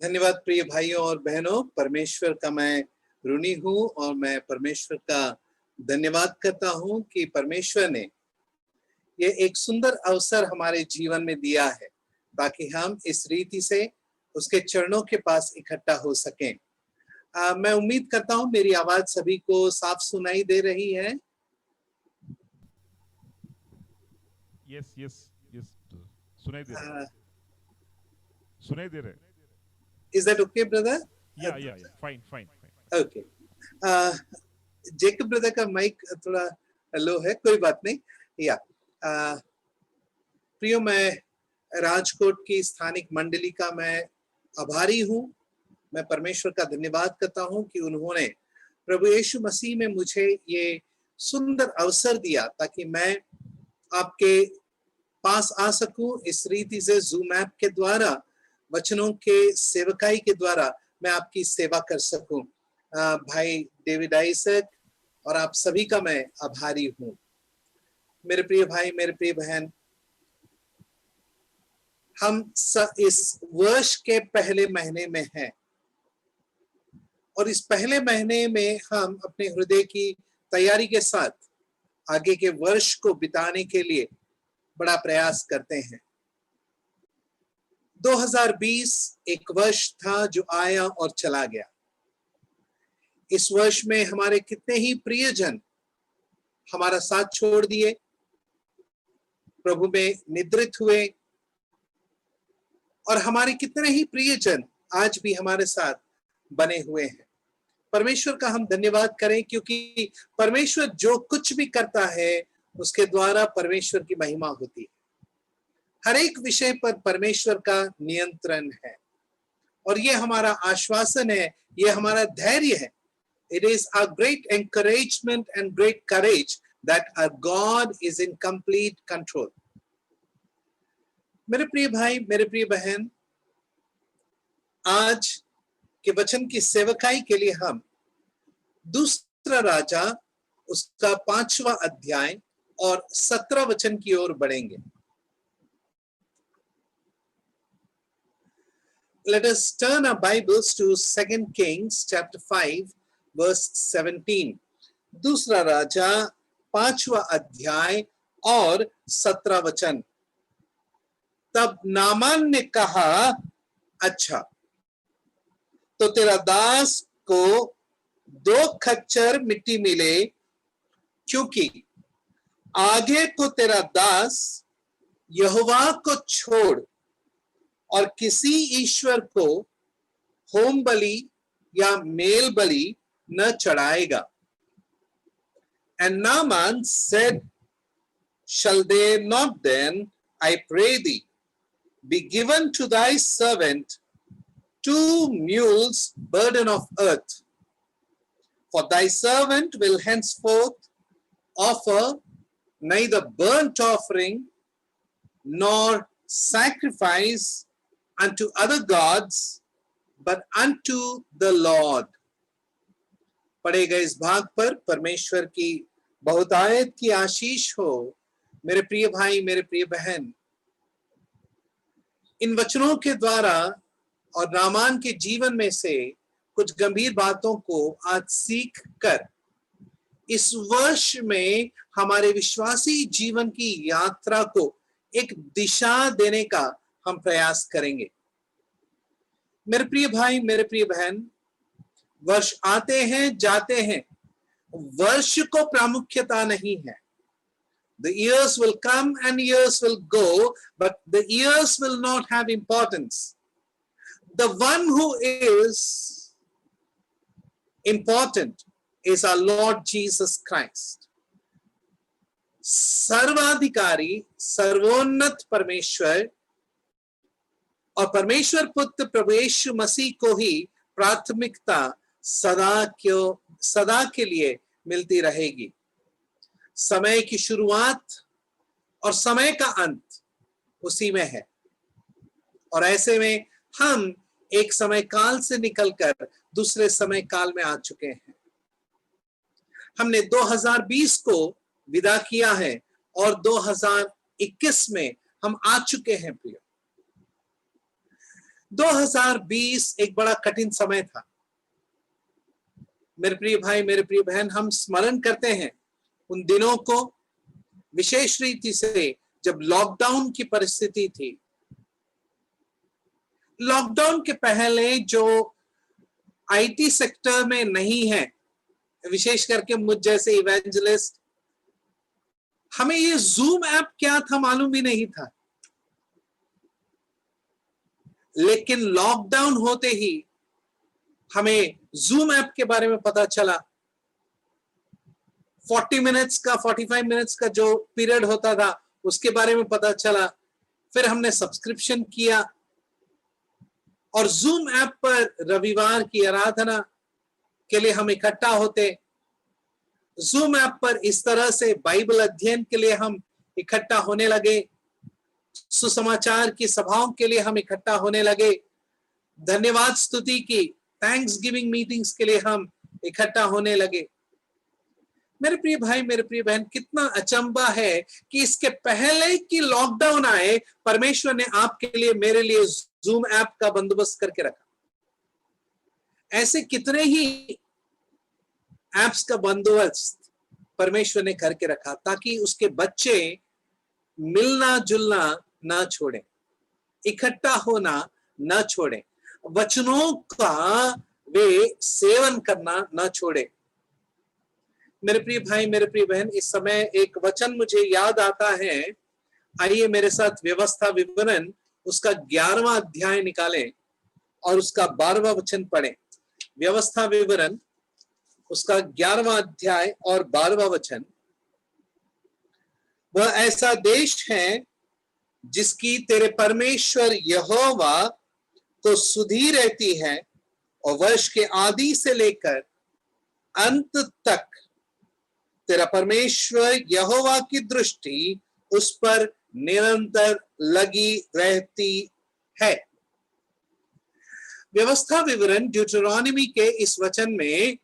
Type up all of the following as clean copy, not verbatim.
धन्यवाद प्रिय भाइयों और बहनों। परमेश्वर का मैं ऋणी हूँ और मैं परमेश्वर का धन्यवाद करता हूँ कि परमेश्वर ने ये एक सुंदर अवसर हमारे जीवन में दिया है ताकि हम इस रीति से उसके चरणों के पास इकट्ठा हो सकें। मैं उम्मीद करता हूँ मेरी आवाज सभी को साफ सुनाई दे रही है। यस यस यस, सुनाई दे रहा है, सुनाई दे रहा है। Is that okay, brother? या fine fine fine. Okay. Jacob brother का माइक थोड़ा लो है, कोई बात नहीं। या प्रियो, मैं राजकोट की स्थानिक मंडली का मैं आभारी हूँ। मैं परमेश्वर का धन्यवाद करता हूँ कि उन्होंने प्रभु यीशु मसीह में मुझे ये सुंदर अवसर दिया ताकि मैं आपके पास आ सकूं। इस रीति से जूम ऐप के द्वारा, वचनों के सेवकाई के द्वारा मैं आपकी सेवा कर सकूं। भाई डेविड आइजक और आप सभी का मैं आभारी हूं। मेरे प्रिय भाई, मेरे प्रिय बहन, हम इस वर्ष के पहले महीने में हैं और इस पहले महीने में हम अपने हृदय की तैयारी के साथ आगे के वर्ष को बिताने के लिए बड़ा प्रयास करते हैं। 2020 एक वर्ष था जो आया और चला गया। इस वर्ष में हमारे कितने ही प्रियजन हमारा साथ छोड़ दिए, प्रभु में निद्रित हुए, और हमारे कितने ही प्रियजन आज भी हमारे साथ बने हुए हैं। परमेश्वर का हम धन्यवाद करें क्योंकि परमेश्वर जो कुछ भी करता है उसके द्वारा परमेश्वर की महिमा होती है। हर एक विषय पर परमेश्वर का नियंत्रण है और ये हमारा आश्वासन है, ये हमारा धैर्य है। It is a great encouragement and great courage that our God is in complete control. मेरे प्रिय भाई, मेरे प्रिय बहन, आज के वचन की सेवकाई के लिए हम दूसरा राजा उसका 5वां अध्याय और 17 वचन की ओर बढ़ेंगे। Let us turn our Bibles to 2 Kings chapter 5 verse 17. दूसरा राजा 5वां अध्याय और 17 वचन। तब नामान ने कहा, अच्छा तो तेरा दास को 2 खच्चर मिट्टी मिले, क्योंकि आगे को तेरा दास यहोवा को छोड़ और किसी ईश्वर को होम बलि या मेल बलि न चढ़ाएगा। And Naaman said, shall there not then, I pray thee, be given to thy servant 2 mules burden of earth? For thy servant will henceforth offer neither burnt offering nor sacrifice unto other gods, but unto the Lord. पढ़े गए इस भाग पर परमेश्वर की बहुतायत की आशीष हो। मेरे प्रिय भाई, मेरे प्रिय बहन, इन वचनों के द्वारा और नामान के जीवन में से कुछ गंभीर बातों को आज सीख कर इस वर्ष में हमारे विश्वासी जीवन की यात्रा को एक दिशा देने का हम प्रयास करेंगे। मेरे प्रिय भाई, मेरे प्रिय बहन, वर्ष आते हैं, जाते हैं, वर्ष को प्रामुख्यता नहीं है। The years will come and years will go, but the years will not have importance. The one who is important is our Lord Jesus Christ. Sarbadhikari, सर्वोन्नत परमेश्वर और परमेश्वर पुत्र प्रभु यीशु मसीह को ही प्राथमिकता सदा के लिए मिलती रहेगी। समय की शुरुआत और समय का अंत उसी में है, और ऐसे में हम एक समय काल से निकलकर दूसरे समय काल में आ चुके हैं। हमने 2020 को विदा किया है और 2021 में हम आ चुके हैं। प्रिय, 2020 एक बड़ा कठिन समय था। मेरे प्रिय भाई, मेरे प्रिय बहन, हम स्मरण करते हैं उन दिनों को, विशेष रीति से जब लॉकडाउन की परिस्थिति थी। लॉकडाउन के पहले जो आईटी सेक्टर में नहीं है, विशेष करके मुझ जैसे इवेंजलिस्ट, हमें ये जूम ऐप क्या था मालूम भी नहीं था। लेकिन लॉकडाउन होते ही हमें जूम ऐप के बारे में पता चला। 40 मिनट्स का, 45 मिनट्स का जो पीरियड होता था उसके बारे में पता चला। फिर हमने सब्सक्रिप्शन किया और जूम ऐप पर रविवार की आराधना के लिए हम इकट्ठा होते। जूम ऐप पर इस तरह से बाइबल अध्ययन के लिए हम इकट्ठा होने लगे। सुसमाचार की सभाओं के लिए हम इकट्ठा होने लगे। धन्यवाद स्तुति की, थैंक्स गिविंग मीटिंग्स के लिए हम इकट्ठा होने लगे। मेरे प्रिय भाई, मेरे प्रिय बहन, कितना अचंबा है कि इसके पहले कि लॉकडाउन आए, परमेश्वर ने आपके लिए, मेरे लिए जूम ऐप का बंदोबस्त करके रखा। ऐसे कितने ही ऐप्स का बंदोबस्त परमेश्वर ने करके रखा ताकि उसके बच्चे मिलना जुलना ना छोड़े, इकट्ठा होना ना छोड़े, वचनों का वे सेवन करना ना छोड़े। मेरे प्रिय भाई, मेरे प्रिय बहन, इस समय एक वचन मुझे याद आता है। आइए मेरे साथ व्यवस्था विवरण उसका 11वां अध्याय निकालें और उसका 12वां वचन पढ़ें। व्यवस्था विवरण उसका 11वां अध्याय और 12वां वचन। वह ऐसा देश है जिसकी तेरे परमेश्वर यहोवा को सुधि रहती है और वर्ष के आदि से लेकर अंत तक तेरा परमेश्वर यहोवा की दृष्टि उस पर निरंतर लगी रहती है। व्यवस्था विवरण ड्यूटरॉनमी के इस वचन में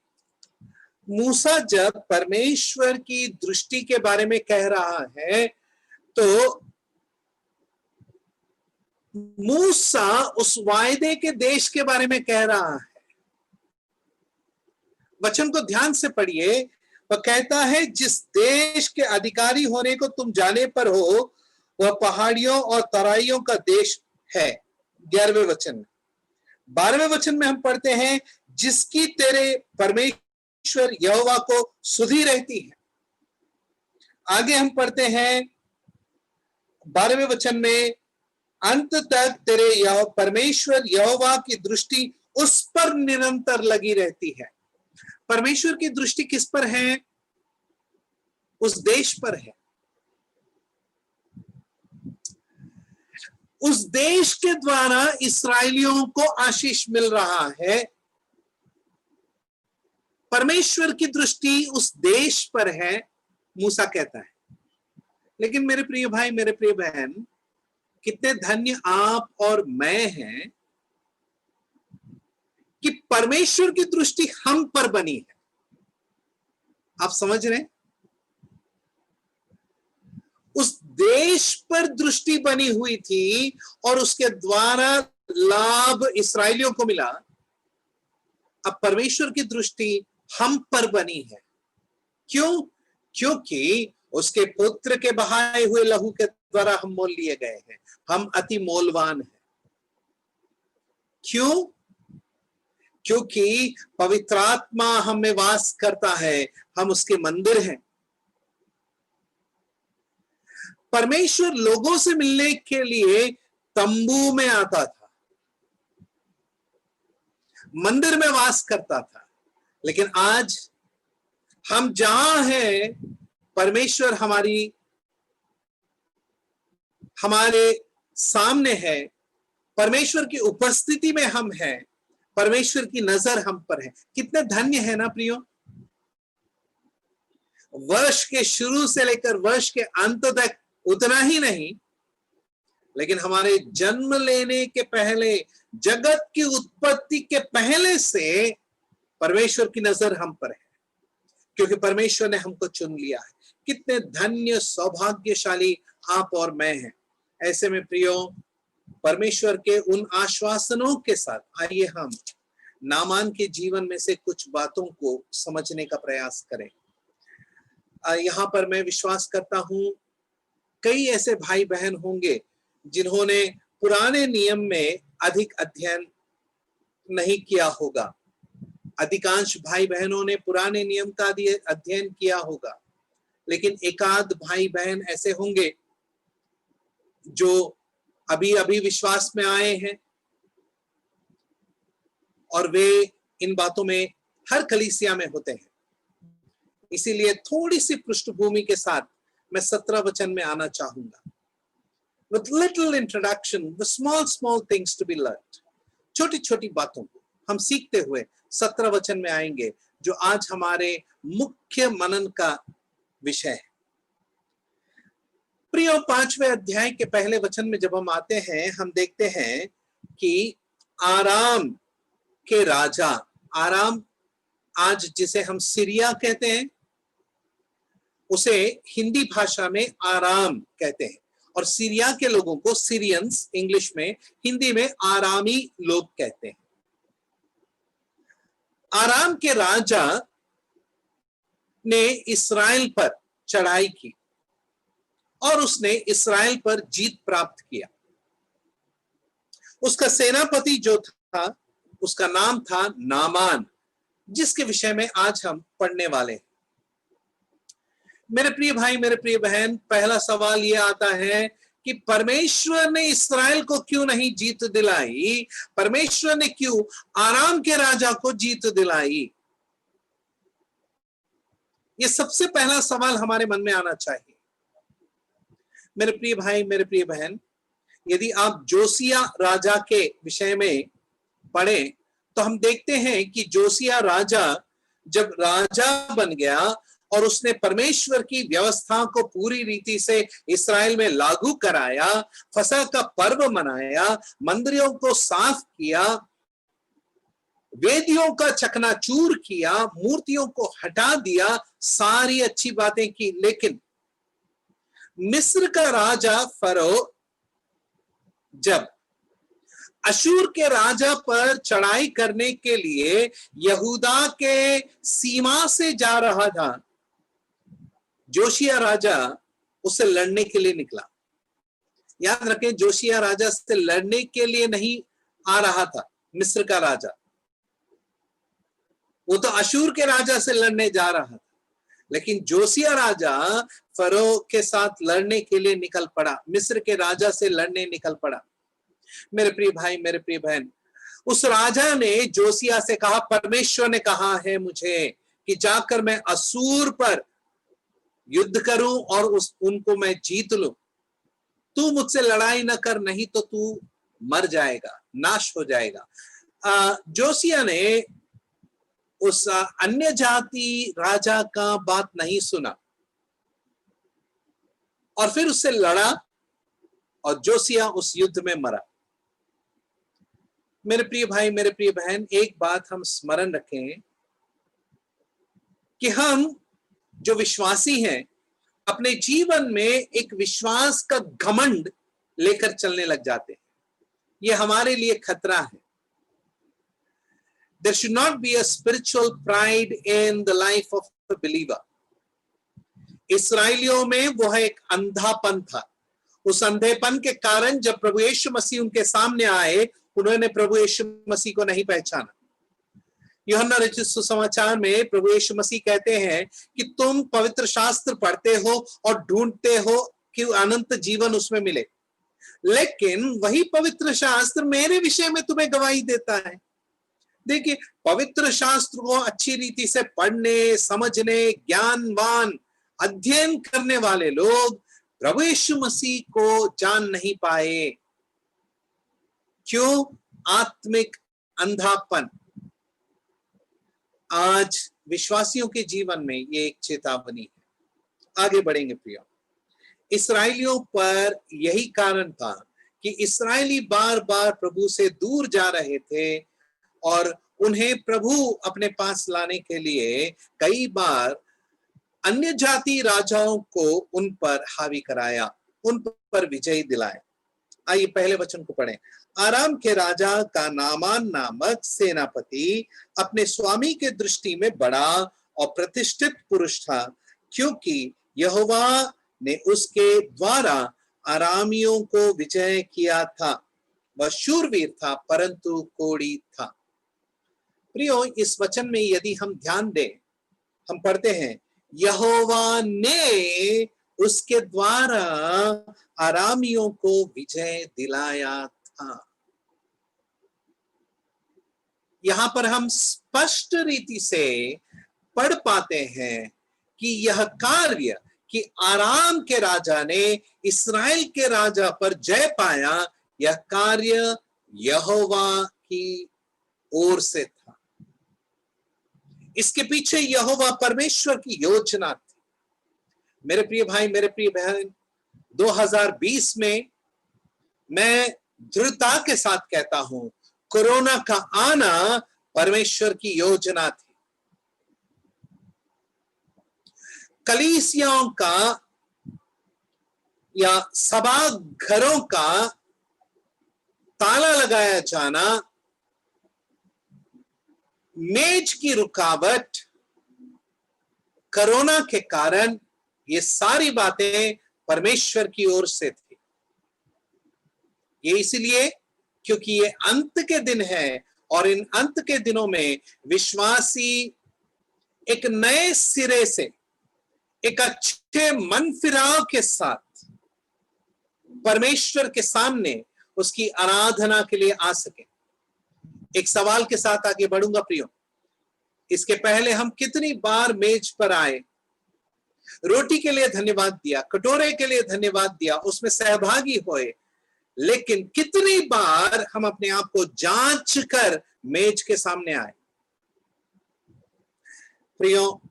मूसा जब परमेश्वर की दृष्टि के बारे में कह रहा है तो मूसा उस वायदे के देश के बारे में कह रहा है। वचन को ध्यान से पढ़िए। वह कहता है, जिस देश के अधिकारी होने को तुम जाने पर हो वह पहाड़ियों और तराइयों का देश है। 11वें वचन में। 12वें वचन में हम पढ़ते हैं, जिसकी तेरे परमेश्वर यहोवा को सुधि रहती है। आगे हम पढ़ते हैं 12वें वचन में, अंत तक तेरे परमेश्वर यहोवा की दृष्टि उस पर निरंतर लगी रहती है। परमेश्वर की दृष्टि किस पर है? उस देश पर है। उस देश के द्वारा इस्राएलियों को आशीष मिल रहा है। परमेश्वर की दृष्टि उस देश पर है, मूसा कहता है। लेकिन मेरे प्रिय भाई, मेरे प्रिय बहन, कितने धन्य आप और मैं हैं कि परमेश्वर की दृष्टि हम पर बनी है। आप समझ रहे हैं? उस देश पर दृष्टि बनी हुई थी और उसके द्वारा लाभ इस्राएलियों को मिला। अब परमेश्वर की दृष्टि हम पर बनी है। क्यों? क्योंकि उसके पुत्र के बहाए हुए लहू के द्वारा हम मोल लिए गए हैं। हम अति मोलवान हैं। क्यों? क्योंकि पवित्र आत्मा हम में वास करता है। हम उसके मंदिर हैं। परमेश्वर लोगों से मिलने के लिए तंबू में आता था, मंदिर में वास करता था। लेकिन आज हम जहां हैं, परमेश्वर हमारे सामने है। परमेश्वर की उपस्थिति में हम हैं। परमेश्वर की नजर हम पर है। कितने धन्य है ना प्रियो। वर्ष के शुरू से लेकर वर्ष के अंत तक उतना ही नहीं, लेकिन हमारे जन्म लेने के पहले, जगत की उत्पत्ति के पहले से परमेश्वर की नजर हम पर है, क्योंकि परमेश्वर ने हमको चुन लिया है। कितने धन्य सौभाग्यशाली आप और मैं हैं। ऐसे में प्रियो, परमेश्वर के उन आश्वासनों के साथ आइए हम नामान के जीवन में से कुछ बातों को समझने का प्रयास करें। यहाँ पर मैं विश्वास करता हूं कई ऐसे भाई बहन होंगे जिन्होंने पुराने नियम में अधिक अध्ययन नहीं किया होगा। अधिकांश भाई बहनों ने पुराने नियम का अध्ययन किया होगा, लेकिन एकाध भाई बहन ऐसे होंगे जो अभी अभी विश्वास में आए हैं और वे इन बातों में हर कलीसिया में होते हैं। इसीलिए थोड़ी सी पृष्ठभूमि के साथ मैं 17 वचन में आना चाहूंगा। With little introduction, the small things to be learned. छोटी छोटी बातों को हम सीखते हुए 17 वचन में आएंगे, जो आज हमारे मुख्य मनन का विषय है। प्रियो, 5वें अध्याय के पहले वचन में जब हम आते हैं, हम देखते हैं कि आराम के राजा, आराम आज जिसे हम सीरिया कहते हैं, उसे हिंदी भाषा में आराम कहते हैं, और सीरिया के लोगों को सीरियंस इंग्लिश में, हिंदी में आरामी लोग कहते हैं। आराम के राजा ने इस्राएल पर चढ़ाई की और उसने इस्राएल पर जीत प्राप्त किया। उसका सेनापति जो था, उसका नाम था नामान, जिसके विषय में आज हम पढ़ने वाले हैं। मेरे प्रिय भाई, मेरे प्रिय बहन, पहला सवाल यह आता है कि परमेश्वर ने इस्राएल को क्यों नहीं जीत दिलाई? परमेश्वर ने क्यों आराम के राजा को जीत दिलाई? यह सबसे पहला सवाल हमारे मन में आना चाहिए। मेरे प्रिय भाई, मेरे प्रिय बहन, यदि आप जोसिया राजा के विषय में पढ़ें तो हम देखते हैं कि जोसिया राजा जब राजा बन गया और उसने परमेश्वर की व्यवस्था को पूरी रीति से इस्राएल में लागू कराया, फसह का पर्व मनाया, मंदिरों को साफ किया, वेदियों का चकनाचूर किया, मूर्तियों को हटा दिया, सारी अच्छी बातें की, लेकिन मिस्र का राजा फरो जब अशूर के राजा पर चढ़ाई करने के लिए यहूदा के सीमा से जा रहा था, जोशिया राजा उससे लड़ने के लिए निकला। याद रखें, जोशिया राजा से लड़ने के लिए नहीं आ रहा था मिस्र का राजा, वो तो अशूर के राजा से लड़ने जा रहा था, लेकिन जोशिया राजा फरो के साथ लड़ने के लिए निकल पड़ा, मिस्र के राजा से लड़ने निकल पड़ा। मेरे प्रिय भाई, मेरे प्रिय बहन, उस राजा ने जोशिया से कहा, परमेश्वर ने कहा है मुझे कि जाकर मैं असूर पर युद्ध करूं और उनको मैं जीत लूं। तू मुझसे लड़ाई न कर, नहीं तो तू मर जाएगा, नाश हो जाएगा। जोशिया ने उस अन्य जाति राजा का बात नहीं सुना और फिर उससे लड़ा और जोशिया उस युद्ध में मरा। मेरे प्रिय भाई, मेरे प्रिय बहन, एक बात हम स्मरण रखें कि हम जो विश्वासी हैं अपने जीवन में एक विश्वास का घमंड लेकर चलने लग जाते हैं। यह हमारे लिए खतरा है। There should not be a spiritual pride in the life of a believer. इस्राएलियों में वह एक अंधापन था। उस अंधेपन के कारण जब प्रभु यीशु मसीह उनके सामने आए, उन्होंने प्रभु यीशु मसीह को नहीं पहचाना। यूहन्ना रचित सुसमाचार में प्रभु यीशु मसीह कहते हैं कि तुम पवित्र शास्त्र पढ़ते हो और ढूंढते हो कि अनंत जीवन उसमें मिले, लेकिन वही पवित्र शास्त्र मेरे विषय में तुम्हें गवाही देता है। देखिए, पवित्र शास्त्र को अच्छी रीति से पढ़ने, समझने, ज्ञानवान अध्ययन करने वाले लोग प्रभु यीशु मसीह को जान नहीं पाए। क्यों? आत्मिक अंधापन। आज विश्वासियों के जीवन में ये एक चेतावनी है। आगे बढ़ेंगे प्रियो। इस्राएलियों पर यही कारण था कि इस्राएली बार बार प्रभु से दूर जा रहे थे और उन्हें प्रभु अपने पास लाने के लिए कई बार अन्य जाति राजाओं को उन पर हावी कराया, उन पर विजय दिलाए। आइए पहले वचन को पढ़ें। आराम के राजा का नामान नामक सेनापति अपने स्वामी के दृष्टि में बड़ा और प्रतिष्ठित पुरुष था, क्योंकि यहोवा ने उसके द्वारा आरामियों को विजय किया था। वह शूरवीर था परंतु कोढ़ी था। प्रियो, इस वचन में यदि हम ध्यान दें, हम पढ़ते हैं यहोवा ने उसके द्वारा आरामियों को विजय दिलाया था। यहां पर हम स्पष्ट रीति से पढ़ पाते हैं कि यह कार्य कि आराम के राजा ने इस्राएल के राजा पर जय पाया, यह कार्य यहोवा की ओर से था। इसके पीछे यहोवा परमेश्वर की योजना थी। मेरे प्रिय भाई, मेरे प्रिय बहन, 2020 में मैं दृढ़ता के साथ कहता हूं, कोरोना का आना परमेश्वर की योजना थी। कलीसियाओं का या सभा घरों का ताला लगाया जाना, मेज की रुकावट, कोरोना के कारण, ये सारी बातें परमेश्वर की ओर से थी। ये इसलिए क्योंकि ये अंत के दिन है और इन अंत के दिनों में विश्वासी एक नए सिरे से, एक अच्छे मन फिराव के साथ परमेश्वर के सामने उसकी आराधना के लिए आ सके। एक सवाल के साथ आगे बढ़ूंगा प्रियो। इसके पहले हम कितनी बार मेज पर आए, रोटी के लिए धन्यवाद दिया, कटोरे के लिए धन्यवाद दिया, उसमें सहभागी हुए, लेकिन कितनी बार हम अपने आप को जांच कर मेज के सामने आए। प्रियो,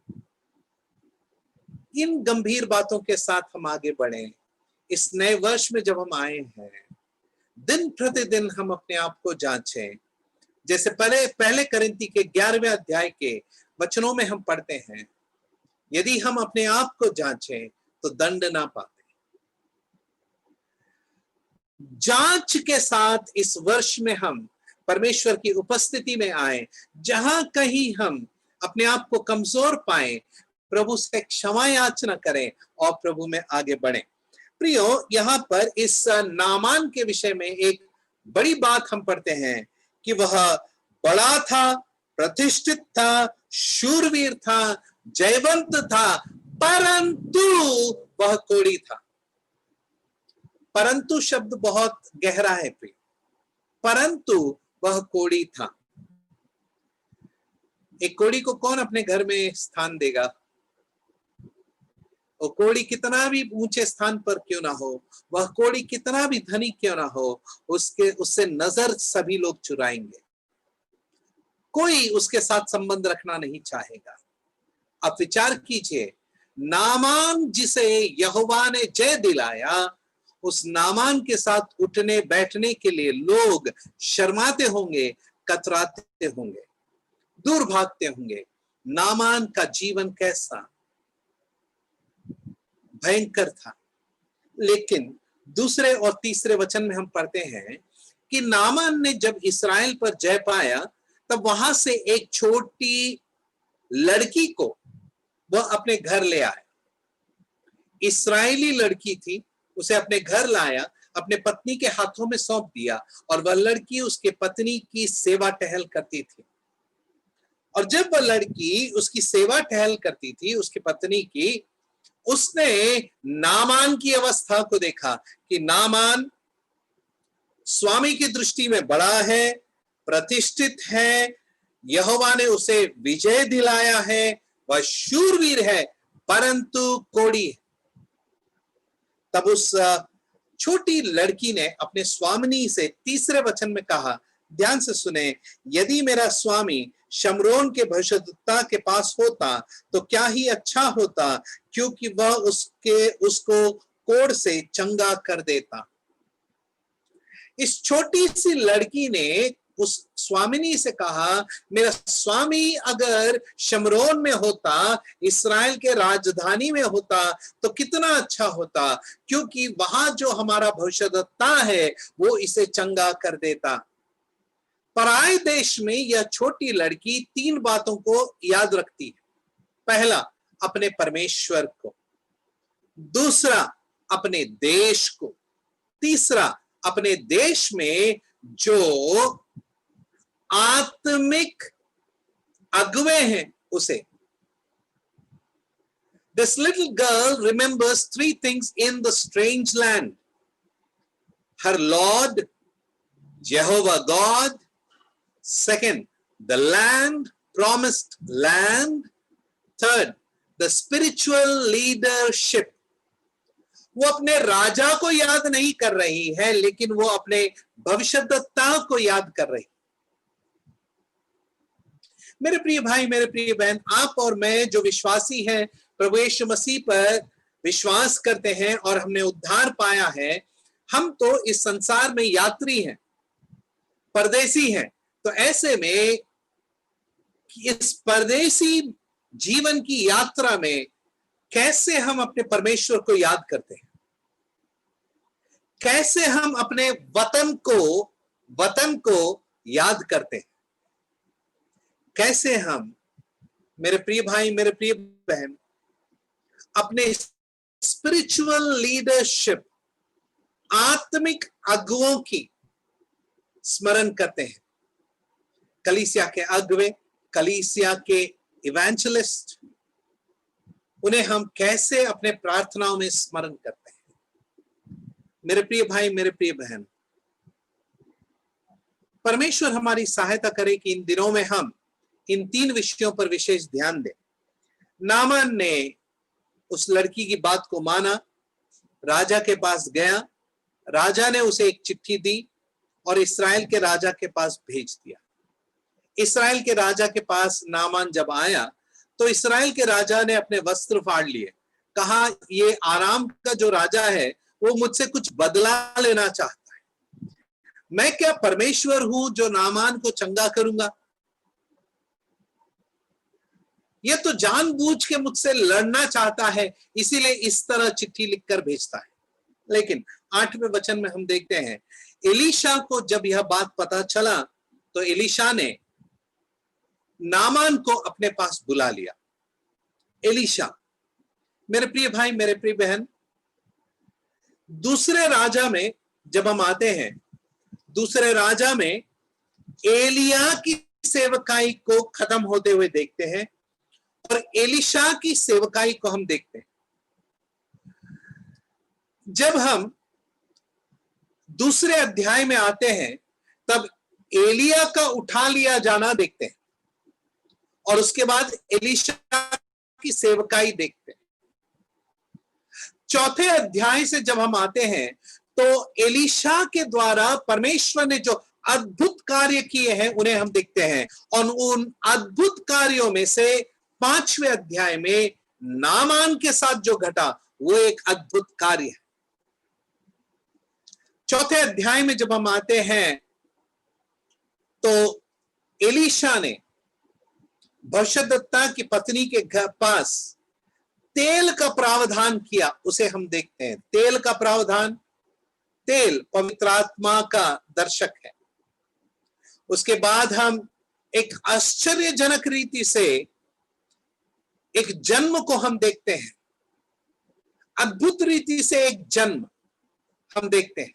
इन गंभीर बातों के साथ हम आगे बढ़े। इस नए वर्ष में जब हम आए हैं, दिन प्रतिदिन हम अपने आप को जांचें। जैसे पहले कोरिन्थी के 11वें अध्याय के वचनों में हम पढ़ते हैं, यदि हम अपने आप को जांचें तो दंड ना पाते। जांच के साथ इस वर्ष में हम परमेश्वर की उपस्थिति में आए। जहां कहीं हम अपने आप को कमजोर पाए, प्रभु से क्षमा याचना करें और प्रभु में आगे बढ़ें। प्रियो, यहाँ पर इस नामान के विषय में एक बड़ी बात हम पढ़ते हैं कि वह बड़ा था, प्रतिष्ठित था, शूरवीर था, जयवंत था, परंतु वह कोढ़ी था। परंतु शब्द बहुत गहरा है प्रिय। परंतु वह कोढ़ी था। एक कोढ़ी को कौन अपने घर में स्थान देगा? वो कोढ़ी कितना भी ऊंचे स्थान पर क्यों ना हो, वह कोढ़ी कितना भी धनी क्यों ना हो, उससे नजर सभी लोग चुराएंगे। कोई उसके साथ संबंध रखना नहीं चाहेगा। आप विचार कीजिए, नामान जिसे यहोवा ने जय दिलाया, उस नामान के साथ उठने बैठने के लिए लोग शर्माते होंगे, कतराते होंगे, दूर भागते होंगे। नामान का जीवन कैसा भयंकर था। लेकिन दूसरे और तीसरे वचन में हम पढ़ते हैं कि नामान ने जब इस्राएल पर जय पाया, तब वहां से एक छोटी लड़की को वह अपने घर ले आया। इस्राएली लड़की थी, उसे अपने घर लाया, अपने पत्नी के हाथों में सौंप दिया, और वह लड़की उसके पत्नी की सेवा टहल करती थी। और जब वह लड़की उसकी सेवा टहल करती थी, उसकी पत्नी की, उसने नामान की अवस्था को देखा कि नामान स्वामी की दृष्टि में बड़ा है, प्रतिष्ठित है, यहोवा ने उसे विजय दिलाया है, वह शूरवीर है, परंतु कोढ़ी है। तब उस छोटी लड़की ने अपने स्वामिनी से तीसरे वचन में कहा, ध्यान से सुने, यदि मेरा स्वामी शमरोन के भविष्यद्वक्ता के पास होता तो क्या ही अच्छा होता, क्योंकि वह उसको कोढ़ से चंगा कर देता। इस छोटी सी लड़की ने उस स्वामिनी से कहा, मेरा स्वामी अगर शमरोन में होता, इस्राएल के राजधानी में होता, तो कितना अच्छा होता, क्योंकि वहां जो हमारा भविष्यद्वक्ता है वो इसे चंगा कर देता। पराए देश में यह छोटी लड़की 3 बातों को याद रखती है। पहला, अपने परमेश्वर को, दूसरा, अपने देश को, तीसरा, अपने देश में जो आत्मिक अगुवे हैं उसे। This little girl remembers 3 things in the strange land: her Lord, Jehovah God; second, the land, promised land; third, the spiritual leadership. वो अपने राजा को याद नहीं कर रही है, लेकिन वो अपने भविष्यद्वक्ता को याद कर रही। मेरे प्रिय भाई, मेरे प्रिय बहन, आप और मैं जो विश्वासी हैं, प्रभु यीशु मसीह पर विश्वास करते हैं और हमने उद्धार पाया है, हम तो इस संसार में यात्री हैं, परदेसी हैं। तो ऐसे में इस परदेसी जीवन की यात्रा में कैसे हम अपने परमेश्वर को याद करते हैं, कैसे हम अपने वतन को याद करते हैं, कैसे हम, मेरे प्रिय भाई, मेरे प्रिय बहन, अपने स्पिरिचुअल लीडरशिप, आत्मिक अगुवों की स्मरण करते हैं। कलीसिया के अगुवे, कलीसिया के इवेंजलिस्ट, उन्हें हम कैसे अपने प्रार्थनाओं में स्मरण करते हैं। मेरे प्रिय भाई, मेरे प्रिय बहन, परमेश्वर हमारी सहायता करे कि इन दिनों में हम इन 3 विषयों पर विशेष ध्यान दें। नामान ने उस लड़की की बात को माना, राजा के पास गया, राजा ने उसे एक चिट्ठी दी और इस्राएल के राजा के पास भेज दिया। इस्राएल के राजा के पास नामान जब आया तो इस्राएल के राजा ने अपने वस्त्र फाड़ लिए, कहा, ये आराम का जो राजा है वो मुझसे कुछ बदला लेना चाहता है। मैं क्या परमेश्वर हूं जो नामान को चंगा करूंगा? ये तो जानबूझ के मुझसे लड़ना चाहता है, इसीलिए इस तरह चिट्ठी लिखकर भेजता है। लेकिन 8वें वचन में हम देखते हैं, एलीशा को जब यह बात पता चला तो एलीशा ने नामान को अपने पास बुला लिया। एलीशा, मेरे प्रिय भाई, मेरे प्रिय बहन, दूसरे राजा में जब हम आते हैं, दूसरे राजा में एलिया की सेवकाई को खत्म होते हुए देखते हैं और एलीशा की सेवकाई को हम देखते हैं। जब हम दूसरे अध्याय में आते हैं तब एलिया का उठा लिया जाना देखते हैं और उसके बाद एलीशा की सेवकाई देखते हैं। चौथे अध्याय से जब हम आते हैं तो एलीशा के द्वारा परमेश्वर ने जो अद्भुत कार्य किए हैं उन्हें हम देखते हैं और उन अद्भुत कार्यों में से 5वें अध्याय में नामान के साथ जो घटा वो एक अद्भुत कार्य है। चौथे अध्याय में जब हम आते हैं तो एलीशा ने भविष्यद्वक्ता की पत्नी के घर पास तेल का प्रावधान किया, उसे हम देखते हैं। तेल का प्रावधान, तेल पवित्र आत्मा का दर्शक है। उसके बाद हम एक आश्चर्यजनक रीति से एक जन्म को हम देखते हैं, अद्भुत रीति से एक जन्म हम देखते हैं।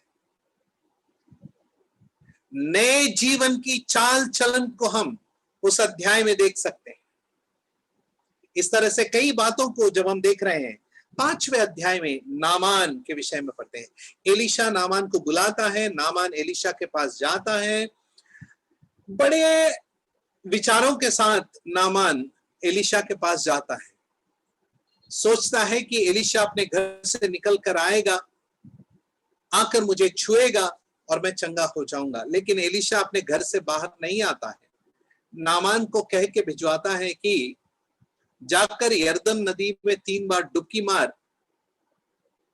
नए जीवन की चाल चलन को हम उस अध्याय में देख सकते हैं। इस तरह से कई बातों को जब हम देख रहे हैं, 5वें अध्याय में नामान के विषय में पढ़ते हैं। एलीशा नामान को बुलाता है, नामान एलीशा के पास जाता है। बड़े विचारों के साथ नामान एलीशा के पास जाता है, सोचता है कि एलीशा अपने घर से निकल कर आएगा, आकर मुझे छुएगा और मैं चंगा हो जाऊंगा। लेकिन एलीशा अपने घर से बाहर नहीं आता है। नामान को कह के भिजवाता है कि जाकर यरदन नदी में 3 बार डुबकी मार,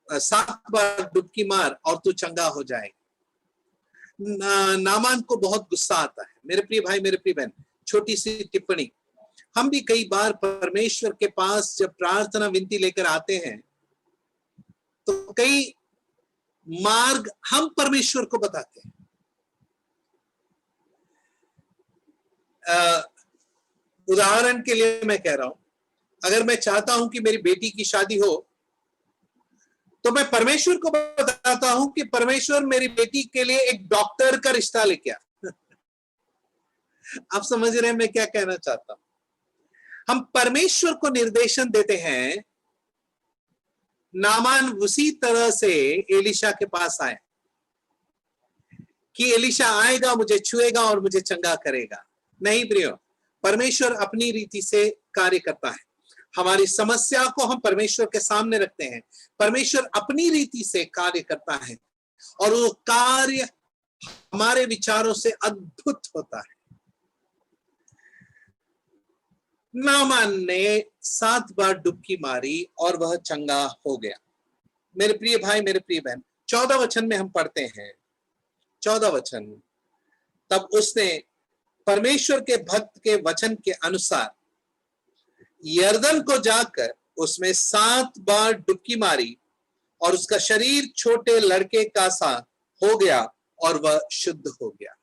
7 बार डुबकी मार और तू चंगा हो जाएगा। नामान को बहुत गुस्सा आता है। मेरे प्रिय भाई, मेरे प्रिय बहन, छोटी सी टिप्पणी, हम भी कई बार परमेश्वर के पास जब प्रार्थना विनती लेकर आते हैं तो कई मार्ग हम परमेश्वर को बताते हैं। उदाहरण के लिए मैं कह रहा हूं, अगर मैं चाहता हूं कि मेरी बेटी की शादी हो तो मैं परमेश्वर को बताता हूं कि परमेश्वर मेरी बेटी के लिए एक डॉक्टर का रिश्ता लेके आ। आप समझ रहे हैं मैं क्या कहना चाहता हूं? हम परमेश्वर को निर्देशन देते हैं। नामान उसी तरह से एलिशा के पास आए कि एलिशा आएगा, मुझे छुएगा और मुझे चंगा करेगा। नहीं प्रियो, परमेश्वर अपनी रीति से कार्य करता है। हमारी समस्या को हम परमेश्वर के सामने रखते हैं, परमेश्वर अपनी रीति से कार्य करता है और वो कार्य हमारे विचारों से अद्भुत होता है। नामान ने 7 बार डुबकी मारी और वह चंगा हो गया। मेरे प्रिय भाई, मेरे प्रिय बहन, 14 वचन में हम पढ़ते हैं, 14 वचन, तब उसने परमेश्वर के भक्त के वचन के अनुसार यरदन को जाकर उसमें 7 बार डुबकी मारी और उसका शरीर छोटे लड़के का सा हो गया और वह शुद्ध हो गया।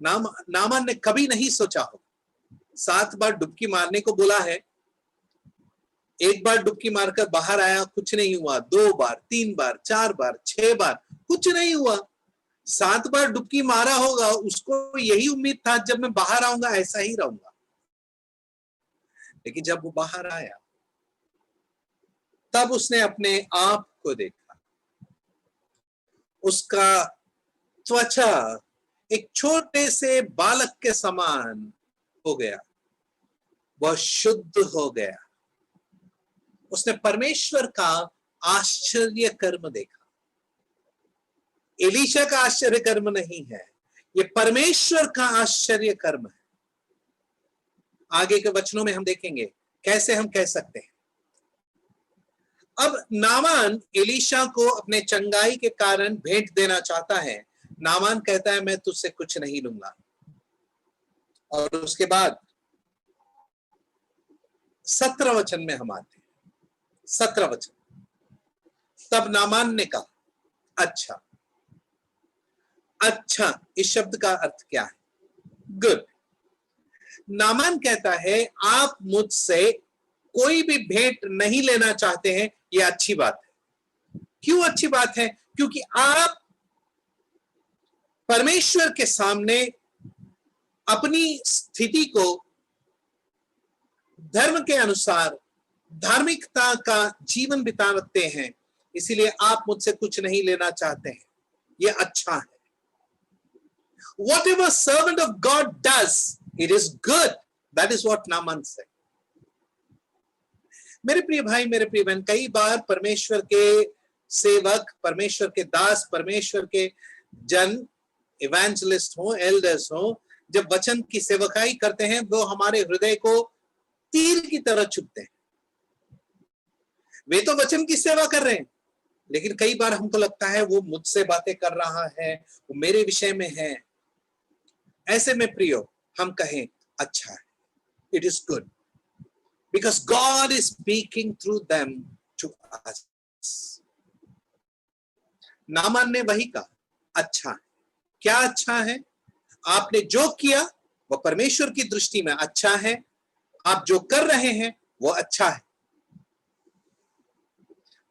नामान ने कभी नहीं सोचा हो, 7 बार डुबकी मारने को बोला है, 1 बार डुबकी मारकर बाहर आया, कुछ नहीं हुआ, 2 बार, 3 बार, 4 बार, 6 बार, कुछ नहीं हुआ। 7 बार डुबकी मारा होगा, उसको यही उम्मीद था जब मैं बाहर आऊंगा ऐसा ही रहूंगा। लेकिन जब वो बाहर आया तब उसने अपने आप को देखा, उसका त्वचा एक छोटे से बालक के समान हो गया, वह शुद्ध हो गया। उसने परमेश्वर का आश्चर्य कर्म देखा। एलीशा का आश्चर्य कर्म नहीं है, ये परमेश्वर का आश्चर्य कर्म है। आगे के वचनों में हम देखेंगे कैसे हम कह सकते हैं। अब नामान एलीशा को अपने चंगाई के कारण भेंट देना चाहता है। नामान कहता है मैं तुझसे कुछ नहीं लूंगा। और उसके बाद 17 वचन में हम आते हैं, 17 वचन, तब नामान ने कहा अच्छा। अच्छा, इस शब्द का अर्थ क्या है? गुड। नामान कहता है आप मुझसे कोई भी भेंट नहीं लेना चाहते हैं, यह अच्छी बात है। क्यों अच्छी बात है? क्योंकि आप परमेश्वर के सामने अपनी स्थिति को धर्म के अनुसार धार्मिकता का जीवन बिताते हैं, इसीलिए आप मुझसे कुछ नहीं लेना चाहते हैं, यह अच्छा है। Whatever servant of God does, it is good. That is what Naaman said. मेरे प्रिय भाई, मेरे प्रिय बहन, कई बार परमेश्वर के सेवक, परमेश्वर के दास, परमेश्वर के जन, इवेंजलिस्ट हो, एल्डर्स हो, जब वचन की सेवकाई करते हैं वो हमारे हृदय को तीर की तरह चुभते हैं। वे तो वचन की सेवा कर रहे हैं, लेकिन कई बार हमको लगता है वो मुझसे बातें कर रहा है, वो मेरे विषय में है। ऐसे में प्रियो हम कहें अच्छा है, it is good because God is speaking through them to us. Naaman ने वही कहा, अच्छा है। क्या अच्छा है? आपने जो किया वो परमेश्वर की दृष्टि में अच्छा है, आप जो कर रहे हैं वो अच्छा है।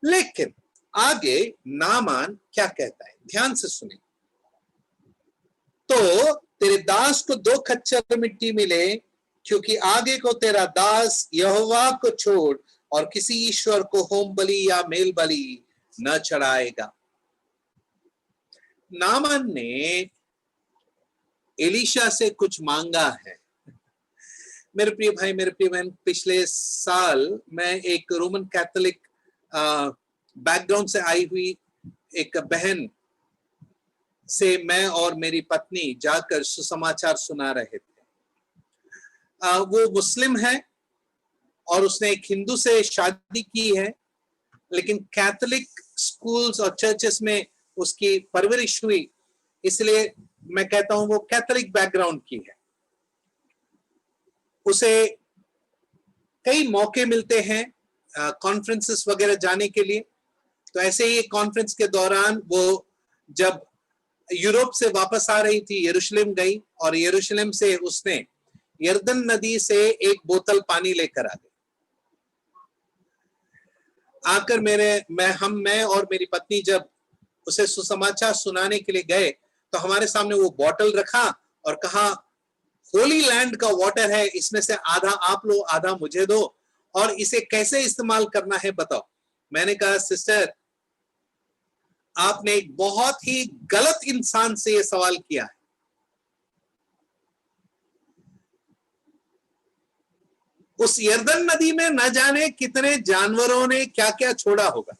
लेकिन आगे नामान क्या कहता है, ध्यान से सुनिए। तो तेरे दास को 2 खच्चर मिट्टी मिले, क्योंकि आगे को तेरा दास यहोवा को छोड़ और किसी ईश्वर को होम बलि या मेल बलि न चढ़ाएगा। नामान ने एलीशा से कुछ मांगा है। मेरे प्रिय भाई, मेरे प्रिय बहन, पिछले साल मैं एक रोमन कैथोलिक बैकग्राउंड से आई हुई एक बहन से मैं और मेरी पत्नी जाकर सुसमाचार सुना रहे थे। वो मुस्लिम है और उसने एक हिंदू से शादी की है, लेकिन कैथोलिक स्कूल्स और चर्चेस में उसकी परवरिश हुई, इसलिए मैं कहता हूं वो कैथोलिक बैकग्राउंड की है। उसे कई मौके मिलते हैं कॉन्फ्रेंसेस वगैरह जाने के लिए। तो ऐसे ही एक कॉन्फ्रेंस के दौरान वो जब यूरोप से वापस आ रही थी, यरूशलेम गई और यरूशलेम से उसने यरदन नदी से एक बोतल पानी लेकर आ गई। आकर मैं और मेरी पत्नी जब उसे सुसमाचार सुनाने के लिए गए तो हमारे सामने वो बॉटल रखा और कहा होली लैंड का वाटर है, इसमें से आधा आप लो आधा मुझे दो, और इसे कैसे इस्तेमाल करना है बताओ। मैंने कहा सिस्टर, आपने एक बहुत ही गलत इंसान से यह सवाल किया है। उस यरदन नदी में न जाने कितने जानवरों ने क्या क्या छोड़ा होगा,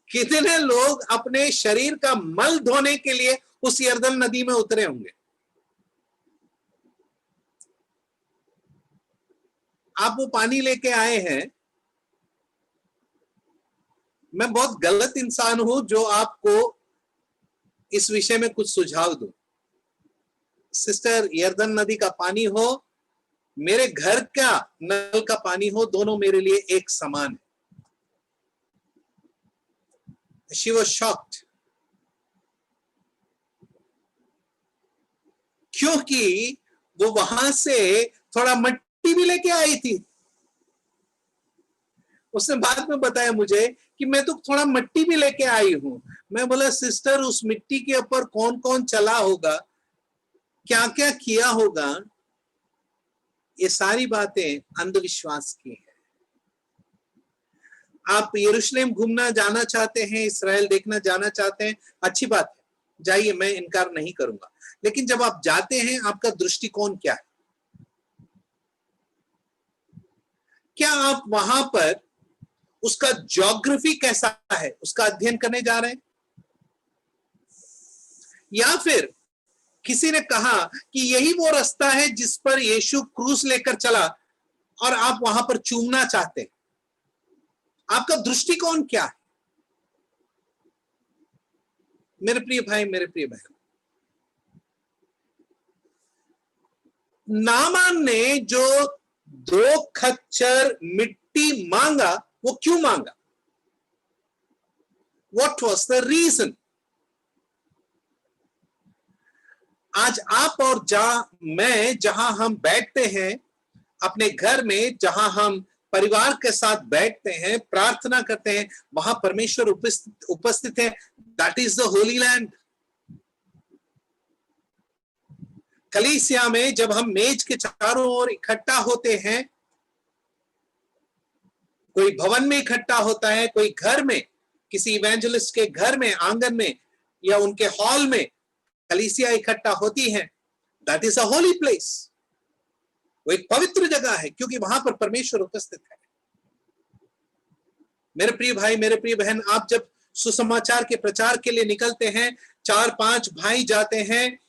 कितने लोग अपने शरीर का मल धोने के लिए उस यरदन नदी में उतरे होंगे। आप वो पानी लेके आए हैं। मैं बहुत गलत इंसान हूं जो आपको इस विषय में कुछ सुझाव दूं। सिस्टर, यरदन नदी का पानी हो, मेरे घर का नल का पानी हो, दोनों मेरे लिए एक समान है। She was shocked, क्योंकि वो वहां से थोड़ा मट्टी भी लेके आई थी। उसने बाद में बताया मुझे कि मैं तो थोड़ा मट्टी भी लेके आई हूं। मैं बोला सिस्टर, उस मिट्टी के ऊपर कौन कौन चला होगा, क्या क्या किया होगा, ये सारी बातें अंधविश्वास की है। आप यरूशलेम घूमना जाना चाहते हैं, इस्राएल देखना जाना चाहते हैं, अच्छी बात है, जाइए, मैं इनकार नहीं करूंगा। लेकिन जब आप जाते हैं, आपका दृष्टिकोण क्या है? क्या आप वहां पर उसका ज्योग्राफी कैसा है उसका अध्ययन करने जा रहे हैं, या फिर किसी ने कहा कि यही वो रास्ता है जिस पर यीशु क्रूस लेकर चला और आप वहां पर चूमना चाहते हैं? आपका दृष्टिकोण क्या है? मेरे प्रिय भाई, मेरे प्रिय बहन, नामान ने जो 2 खच्चर मिट्टी मांगा, वो क्यों मांगा? What was the reason? आज आप और मैं जहां हम बैठते हैं अपने घर में, जहां हम परिवार के साथ बैठते हैं, प्रार्थना करते हैं, वहां परमेश्वर उपस्थित है। That is the Holi land. कलीसिया में जब हम मेज के चारों ओर इकट्ठा होते हैं, कोई भवन में इकट्ठा होता है, कोई घर में, किसी इवेंजलिस्ट के घर में, आंगन में या उनके हॉल में कलीसिया इकट्ठा होती है, that is a holy place. वो एक पवित्र जगह है क्योंकि वहां पर परमेश्वर उपस्थित है। मेरे प्रिय भाई, मेरे प्रिय बहन, आप जब सुसमाचार के प्रचार के लिए निकलते हैं, 4-5 भाई जाते हैं,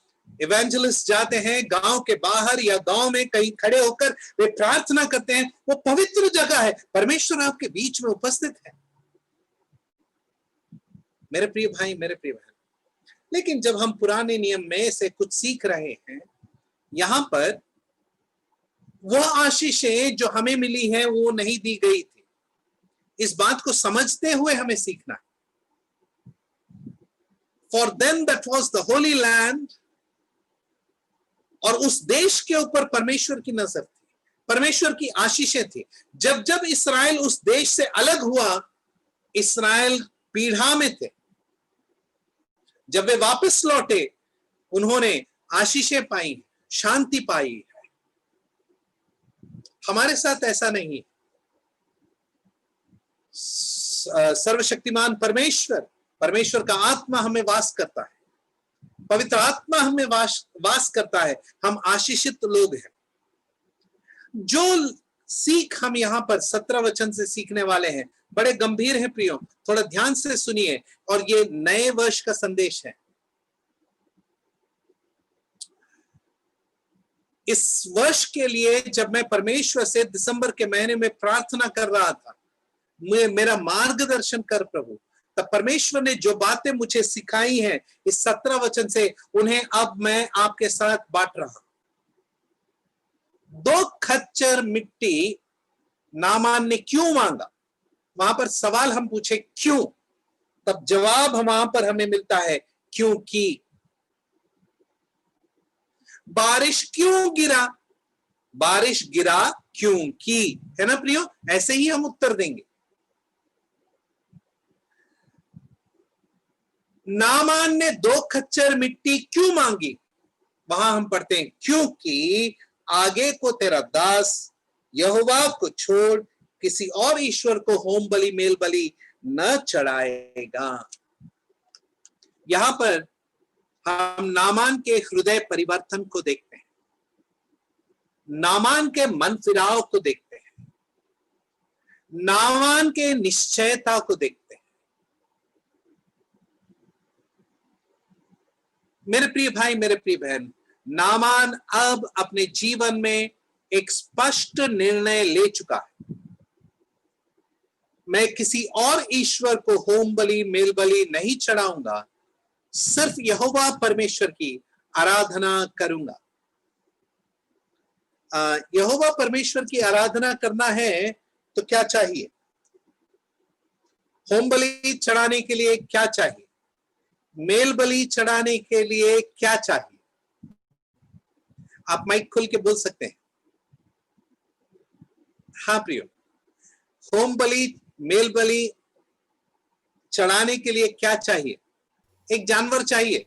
इवेंजलिस्ट जाते हैं, गांव के बाहर या गांव में कहीं खड़े होकर वे प्रार्थना करते हैं। वो पवित्र जगह है, परमेश्वर आपके बीच में उपस्थित है। मेरे प्रिय भाई, मेरे प्रिय बहन, लेकिन जब हम पुराने नियम में से कुछ सीख रहे हैं, यहां पर वह आशीषें जो हमें मिली है वो नहीं दी गई थी। इस बात को समझते हुए हमें सीखना है। For them that was the Holi land, और उस देश के ऊपर परमेश्वर की नजर थी, परमेश्वर की आशीषें थी। जब जब इस्राएल उस देश से अलग हुआ, इस्राएल पीढ़ा में थे, जब वे वापस लौटे, उन्होंने आशीषें पाई, शांति पाई। हमारे साथ ऐसा नहीं। सर्वशक्तिमान परमेश्वर का आत्मा हमें वास करता है, पवित्र आत्मा हमें वास करता है। हम आशीषित लोग हैं। जो सीख हम यहां पर 17 वचन से सीखने वाले हैं, बड़े गंभीर हैं प्रियो, थोड़ा ध्यान से सुनिए, और ये नए वर्ष का संदेश है। इस वर्ष के लिए जब मैं परमेश्वर से दिसंबर के महीने में प्रार्थना कर रहा था, मेरा मार्गदर्शन कर प्रभु, तब परमेश्वर ने जो बातें मुझे सिखाई हैं इस 17 वचन से, उन्हें अब मैं आपके साथ बांट रहा हूं। 2 खच्चर मिट्टी नामान ने क्यों मांगा? वहां पर सवाल हम पूछे क्यों, तब जवाब वहां पर हमें मिलता है क्योंकि। बारिश क्यों गिरा? बारिश गिरा क्योंकि, है ना प्रियो? ऐसे ही हम उत्तर देंगे। नामान ने 2 खच्चर मिट्टी क्यों मांगी? वहां हम पढ़ते हैं क्योंकि आगे को तेरा दास यहोवा को छोड़ किसी और ईश्वर को होम बलि मेल बलि न चढ़ाएगा। यहां पर हम नामान के हृदय परिवर्तन को देखते हैं, नामान के मन फिराव को देखते हैं, नामान के निश्चयता को देखते हैं। मेरे प्रिय भाई, मेरे प्रिय बहन, नामान अब अपने जीवन में एक स्पष्ट निर्णय ले चुका है। मैं किसी और ईश्वर को होम बलि मेल बलि नहीं चढ़ाऊंगा, सिर्फ यहोवा परमेश्वर की आराधना करूंगा। यहोवा परमेश्वर की आराधना करना है तो क्या चाहिए? होम बलि चढ़ाने के लिए क्या चाहिए? मेल बलि चढ़ाने के लिए क्या चाहिए? आप माइक खोल के बोल सकते हैं। हाँ प्रियो, होम बलि मेल बलि चढ़ाने के लिए क्या चाहिए? एक जानवर चाहिए।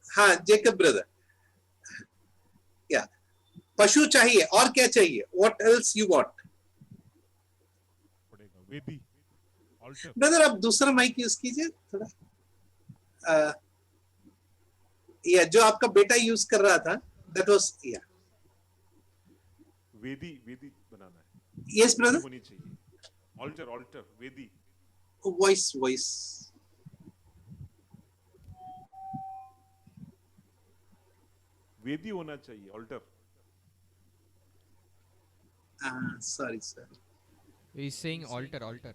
हाँ जेकब ब्रदर, क्या पशु चाहिए? और क्या चाहिए? What else you want? वेदी, ऑल्टर। ब्रदर आप दूसरा माइक यूज कीजिए थोड़ा। या जो आपका बेटा यूज कर रहा था, दैट वाज या वेदी, वेदी बनाना है। यस ब्रदर, होनी चाहिए। ऑल्टर, ऑल्टर, वेदी। Voice voice. वेदी होना चाहिए, altar. Sorry sir, He's saying altar, altar.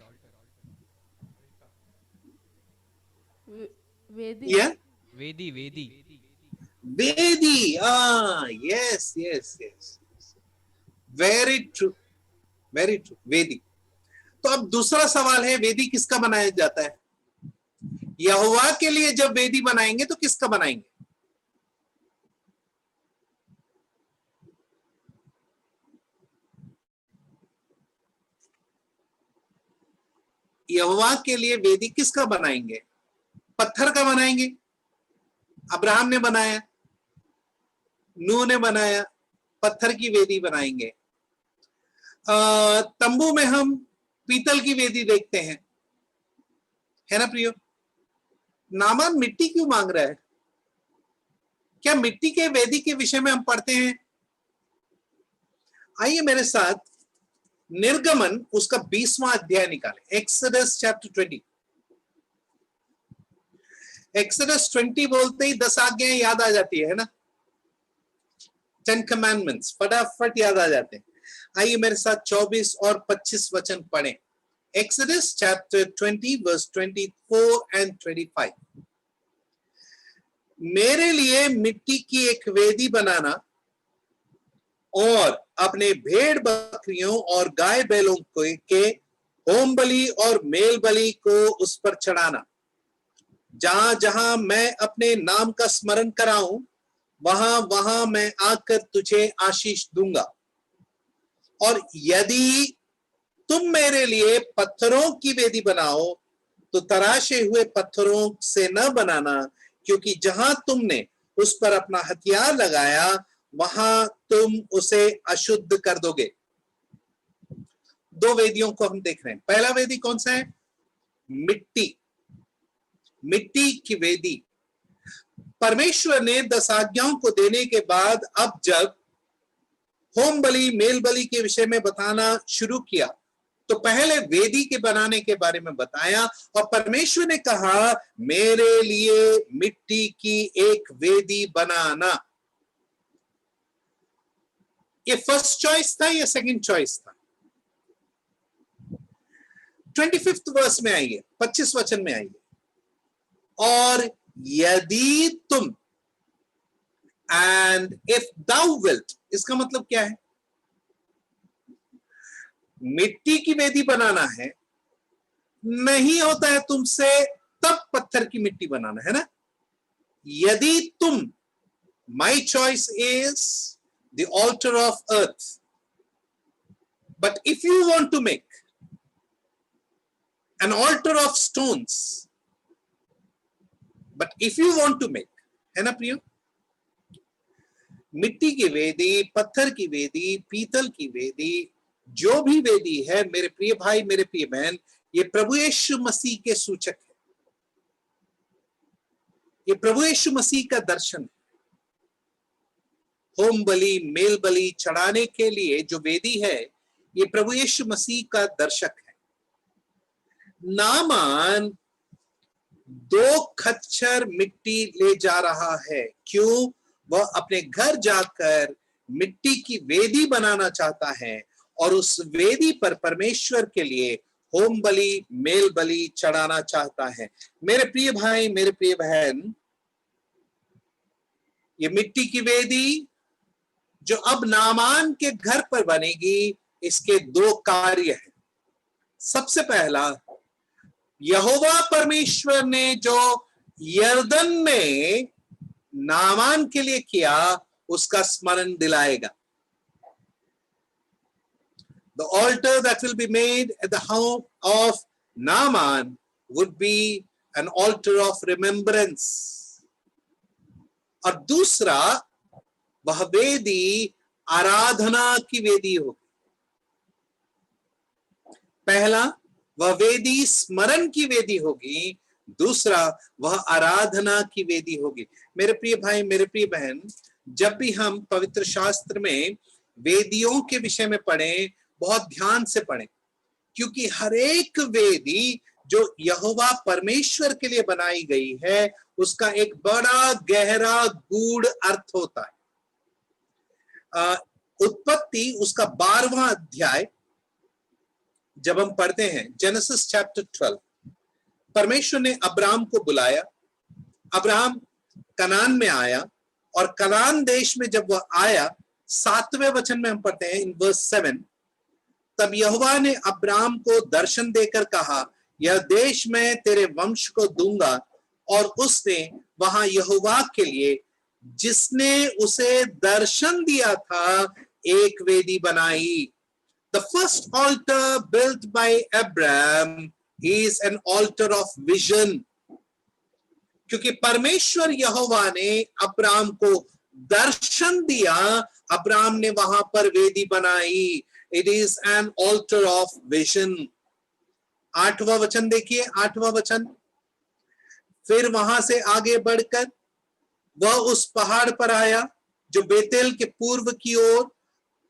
Vedi. या Vedi, Vedi. वेदी। Yes yes yes, very true, very true, वेदी। तो अब दूसरा सवाल है, वेदी किसका बनाया जाता है? यहोवा के लिए जब वेदी बनाएंगे तो किसका बनाएंगे? यहोवा के लिए वेदी किसका बनाएंगे? पत्थर का बनाएंगे? अब्राहम ने बनाया, नूह ने बनाया, पत्थर की वेदी बनाएंगे। तंबू में हम पीतल की वेदी देखते हैं, है ना प्रियो? नामान मिट्टी क्यों मांग रहा है? क्या मिट्टी के वेदी के विषय में हम पढ़ते हैं? आइए मेरे साथ निर्गमन उसका 20वां अध्याय निकालें, एक्सोडस चैप्टर 20। एक्सोडस 20 बोलते ही 10 आज्ञाएं याद आ जाती है ना? 10 कमांडमेंट्स फटाफट याद आ जाते हैं। आइए मेरे साथ 24 और 25 वचन पढ़ें। Exodus chapter 20 verse 24 and 25। मेरे लिए मिट्टी की एक वेदी बनाना और अपने भेड़ बकरियों और गाय बैलों के होम बलि और मेल बलि को उस पर चढ़ाना। जहां जहां मैं अपने नाम का स्मरण कराऊं, वहां वहां मैं आकर तुझे आशीष दूंगा। और यदि तुम मेरे लिए पत्थरों की वेदी बनाओ तो तराशे हुए पत्थरों से न बनाना, क्योंकि जहां तुमने उस पर अपना हथियार लगाया वहां तुम उसे अशुद्ध कर दोगे। 2 वेदियों को हम देख रहे हैं। पहला वेदी कौन सा है? मिट्टी, मिट्टी की वेदी। परमेश्वर ने 10 आज्ञाओं को देने के बाद अब जब होम बलि मेल बलि के विषय में बताना शुरू किया तो पहले वेदी के बनाने के बारे में बताया, और परमेश्वर ने कहा मेरे लिए मिट्टी की एक वेदी बनाना। ये फर्स्ट चॉइस था या सेकंड चॉइस था? 25th वर्स में आइए, 25 वचन में आइए, और यदि तुम, एंड इफ दाउ विल्ट, इसका मतलब क्या है? मिट्टी की वेदी बनाना है, नहीं होता है तुमसे, तब पत्थर की मिट्टी बनाना है ना। यदि तुम, my choice is the altar of earth, but if you want to make an altar of stones, but if you want to make, है ना प्रियो, मिट्टी की वेदी, पत्थर की वेदी, पीतल की वेदी, जो भी वेदी है मेरे प्रिय भाई, मेरे प्रिय बहन, ये प्रभु यीशु मसीह के सूचक है, ये प्रभु यीशु मसीह का दर्शन है। होम बलि, मेल बलि चढ़ाने के लिए जो वेदी है, ये प्रभु यीशु मसीह का दर्शक है। नामान 2 खच्चर मिट्टी ले जा रहा है, क्यों? वह अपने घर जाकर मिट्टी की वेदी बनाना चाहता है और उस वेदी पर परमेश्वर के लिए होम बलि, मेल बलि चढ़ाना चाहता है। मेरे प्रिय भाई, मेरे प्रिय बहन, ये मिट्टी की वेदी जो अब नामान के घर पर बनेगी, इसके 2 कार्य हैं। सबसे पहला, यहोवा परमेश्वर ने जो यरदन में नामान के लिए किया, उसका स्मरण दिलाएगा। The altar that will be made at the home of Naaman would be an altar of remembrance. और दूसरा, वह वेदी आराधना की वेदी होगी। पहला, वह वेदी स्मरण की वेदी होगी, दूसरा वह आराधना की वेदी होगी। मेरे प्रिय भाई, मेरे प्रिय बहन, जब भी हम पवित्र शास्त्र में वेदियों के विषय में पढ़ें, बहुत ध्यान से पढ़ें, क्योंकि हर एक वेदी जो यहोवा परमेश्वर के लिए बनाई गई है, उसका एक बड़ा गहरा गूढ़ अर्थ होता है। उत्पत्ति उसका 12वां अध्याय जब हम पढ़ते हैं, जेनेसिस चैप्टर 12, परमेश्वर ने अब्राम को बुलाया, अब्राम कनान में आया, और कनान देश में जब वह आया, 7वें वचन में हम पढ़ते हैं इन वर्स 7, तब यहोवा ने अब्राम को दर्शन देकर कहा, यह देश मैं तेरे वंश को दूंगा, और उसने वहां यहोवा के लिए, जिसने उसे दर्शन दिया था, एक वेदी बनाई। The first altar built by Abraham is an altar of vision, क्योंकि परमेश्वर यहोवा ने अब्राम को दर्शन दिया, अब्राम ने वहां पर वेदी बनाई। It is an altar of vision. 8वां वचन देखिए, 8वां वचन, फिर वहां से आगे बढ़कर वह उस पहाड़ पर आया जो बेतेल के पूर्व की ओर,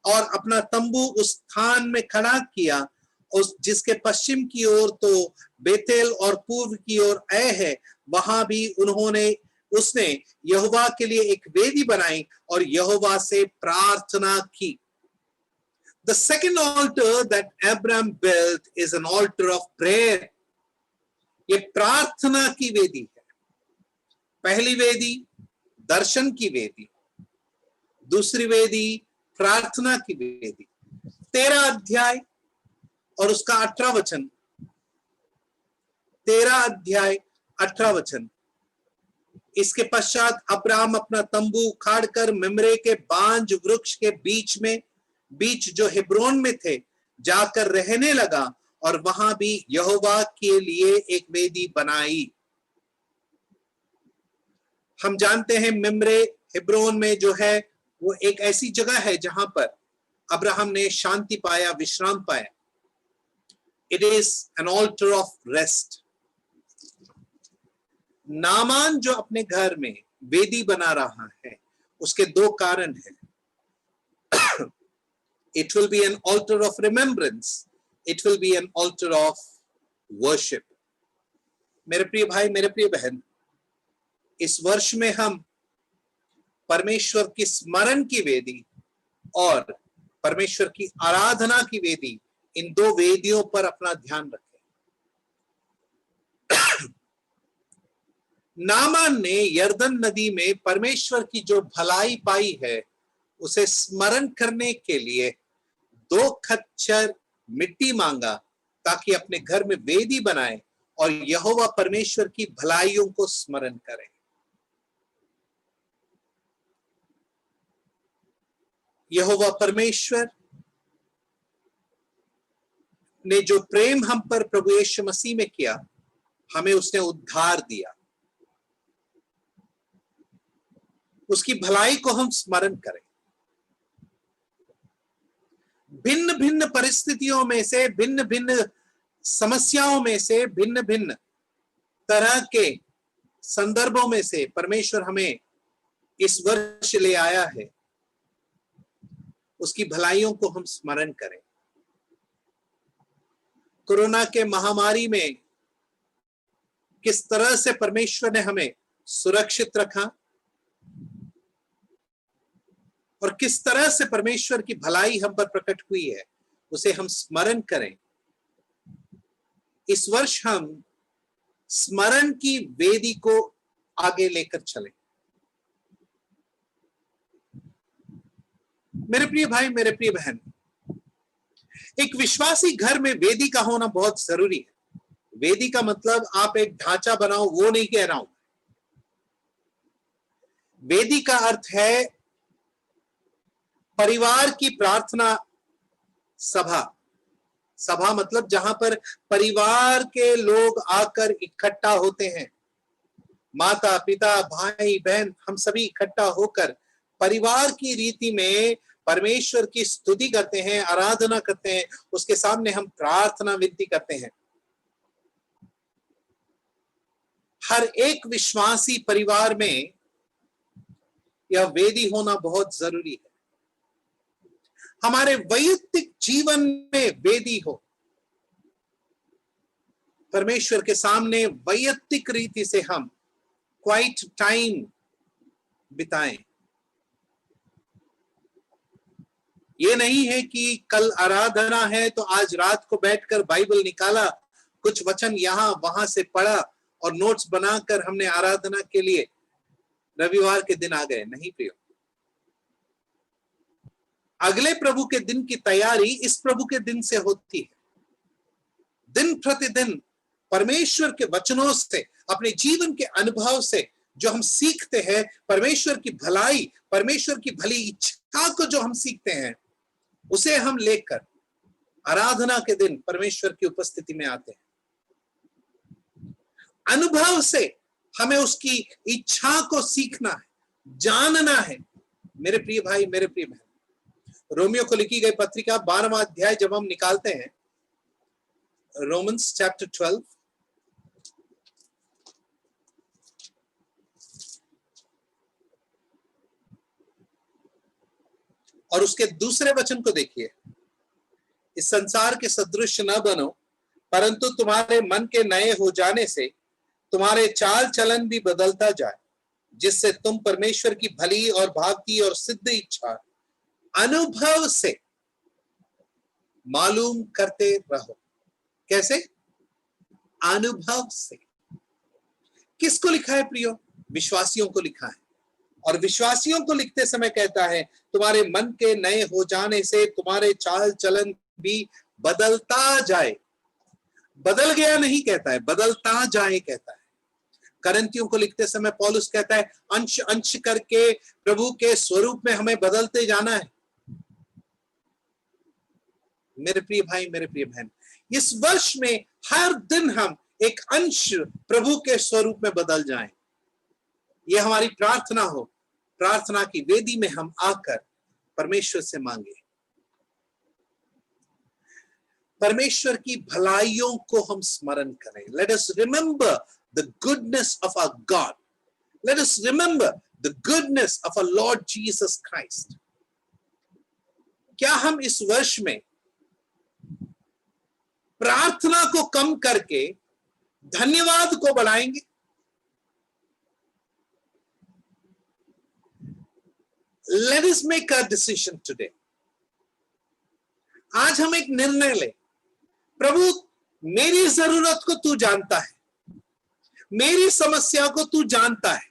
और अपना तंबू उस स्थान में खड़ा किया, उस जिसके पश्चिम की ओर तो बेतेल और पूर्व की ओर ऐ है, वहां भी उसने यहोवा के लिए एक वेदी बनाई और यहोवा से प्रार्थना की। The second altar that Abraham built is an altar of prayer. ये प्रार्थना की वेदी है। पहली वेदी दर्शन की वेदी, दूसरी वेदी प्रार्थना की वेदी। 13 अध्याय और उसका 18 वचन, 13 अध्याय 18 वचन, इसके पश्चात अब्राम अपना तंबू उखाड़कर मिम्रे के बांज वृक्ष के बीच जो हिब्रोन में थे जाकर रहने लगा, और वहां भी यहोवा के लिए एक वेदी बनाई। हम जानते हैं मिम्रे हिब्रोन में जो है, वो एक ऐसी जगह है जहां पर अब्राहम ने शांति पाया, विश्राम पाया। It is an alter of rest. Naaman जो अपने घर में वेदी बना रहा है, उसके 2 कारण हैं। It will be an alter of remembrance, it will be an alter of worship. मेरे प्रिय भाई, मेरे प्रिय बहन, इस वर्ष में हम परमेश्वर की स्मरण की वेदी और परमेश्वर की आराधना की वेदी, इन 2 वेदियों पर अपना ध्यान रखें। नामान ने यरदन नदी में परमेश्वर की जो भलाई पाई है उसे स्मरण करने के लिए 2 खच्चर मिट्टी मांगा ताकि अपने घर में वेदी बनाए और यहोवा परमेश्वर की भलाइयों को स्मरण करें। यहोवा परमेश्वर ने जो प्रेम हम पर प्रभु यीशु मसीह में किया, हमें उसने उद्धार दिया। उसकी भलाई को हम स्मरण करें। भिन्न भिन्न परिस्थितियों में से, भिन्न भिन्न समस्याओं में से, भिन्न भिन्न तरह के संदर्भों में से परमेश्वर हमें इस वर्ष ले आया है। उसकी भलाइयों को हम स्मरण करें। कोरोना के महामारी में किस तरह से परमेश्वर ने हमें सुरक्षित रखा और किस तरह से परमेश्वर की भलाई हम पर प्रकट हुई है, उसे हम स्मरण करें। इस वर्ष हम स्मरण की वेदी को आगे लेकर चलें। मेरे प्रिय भाई, मेरे प्रिय बहन, एक विश्वासी घर में वेदी का होना बहुत जरूरी है। वेदी का मतलब आप एक ढांचा बनाओ, वो नहीं कह रहा हूं। वेदी का अर्थ है परिवार की प्रार्थना सभा। सभा मतलब जहां पर परिवार के लोग आकर इकट्ठा होते हैं। माता पिता भाई बहन हम सभी इकट्ठा होकर परिवार की रीति में परमेश्वर की स्तुति करते हैं, आराधना करते हैं, उसके सामने हम प्रार्थना विनती करते हैं। हर एक विश्वासी परिवार में यह वेदी होना बहुत जरूरी है। हमारे वैयक्तिक जीवन में वेदी हो, परमेश्वर के सामने वैयक्तिक रीति से हम क्वाइट टाइम बिताएं। ये नहीं है कि कल आराधना है तो आज रात को बैठकर बाइबल निकाला, कुछ वचन यहां वहां से पढ़ा और नोट्स बनाकर हमने आराधना के लिए रविवार के दिन आ गए। नहीं प्रियो, अगले प्रभु के दिन की तैयारी इस प्रभु के दिन से होती है। दिन प्रतिदिन परमेश्वर के वचनों से, अपने जीवन के अनुभव से जो हम सीखते हैं, परमेश्वर की भलाई, परमेश्वर की भली इच्छा को जो हम सीखते हैं, उसे हम लेकर आराधना के दिन परमेश्वर की उपस्थिति में आते हैं। अनुभव से हमें उसकी इच्छा को सीखना है, जानना है। मेरे प्रिय भाई, मेरे प्रिय बहन, रोमियो को लिखी गई पत्रिका 12वां अध्याय जब हम निकालते हैं, रोमन्स चैप्टर 12 और उसके दूसरे वचन को देखिए। इस संसार के सदृश न बनो, परंतु तुम्हारे मन के नए हो जाने से तुम्हारे चाल चलन भी बदलता जाए, जिससे तुम परमेश्वर की भली और भागती और सिद्ध इच्छा अनुभव से मालूम करते रहो। कैसे? अनुभव से। किसको लिखा है प्रियो? विश्वासियों को लिखा है। और विश्वासियों को लिखते समय कहता है तुम्हारे मन के नए हो जाने से तुम्हारे चाल चलन भी बदलता जाए। बदल गया नहीं कहता है, बदलता जाए कहता है। करंतियों को लिखते समय पौलुस कहता है अंश अंश करके प्रभु के स्वरूप में हमें बदलते जाना है। मेरे प्रिय भाई, मेरे प्रिय बहन, इस वर्ष में हर दिन हम एक अंश प्रभु के स्वरूप में बदल जाएं, यह हमारी प्रार्थना हो। प्रार्थना की वेदी में हम आकर परमेश्वर से मांगे। परमेश्वर की भलाइयों को हम स्मरण करें। Let us remember the goodness of our God. Let us remember the goodness of our Lord Jesus Christ. क्या हम इस वर्ष में प्रार्थना को कम करके धन्यवाद को बढ़ाएंगे? Let us make a decision today. आज हम एक निर्णय लें। प्रभु, मेरी जरूरत को तू जानता है, मेरी समस्या को तू जानता है।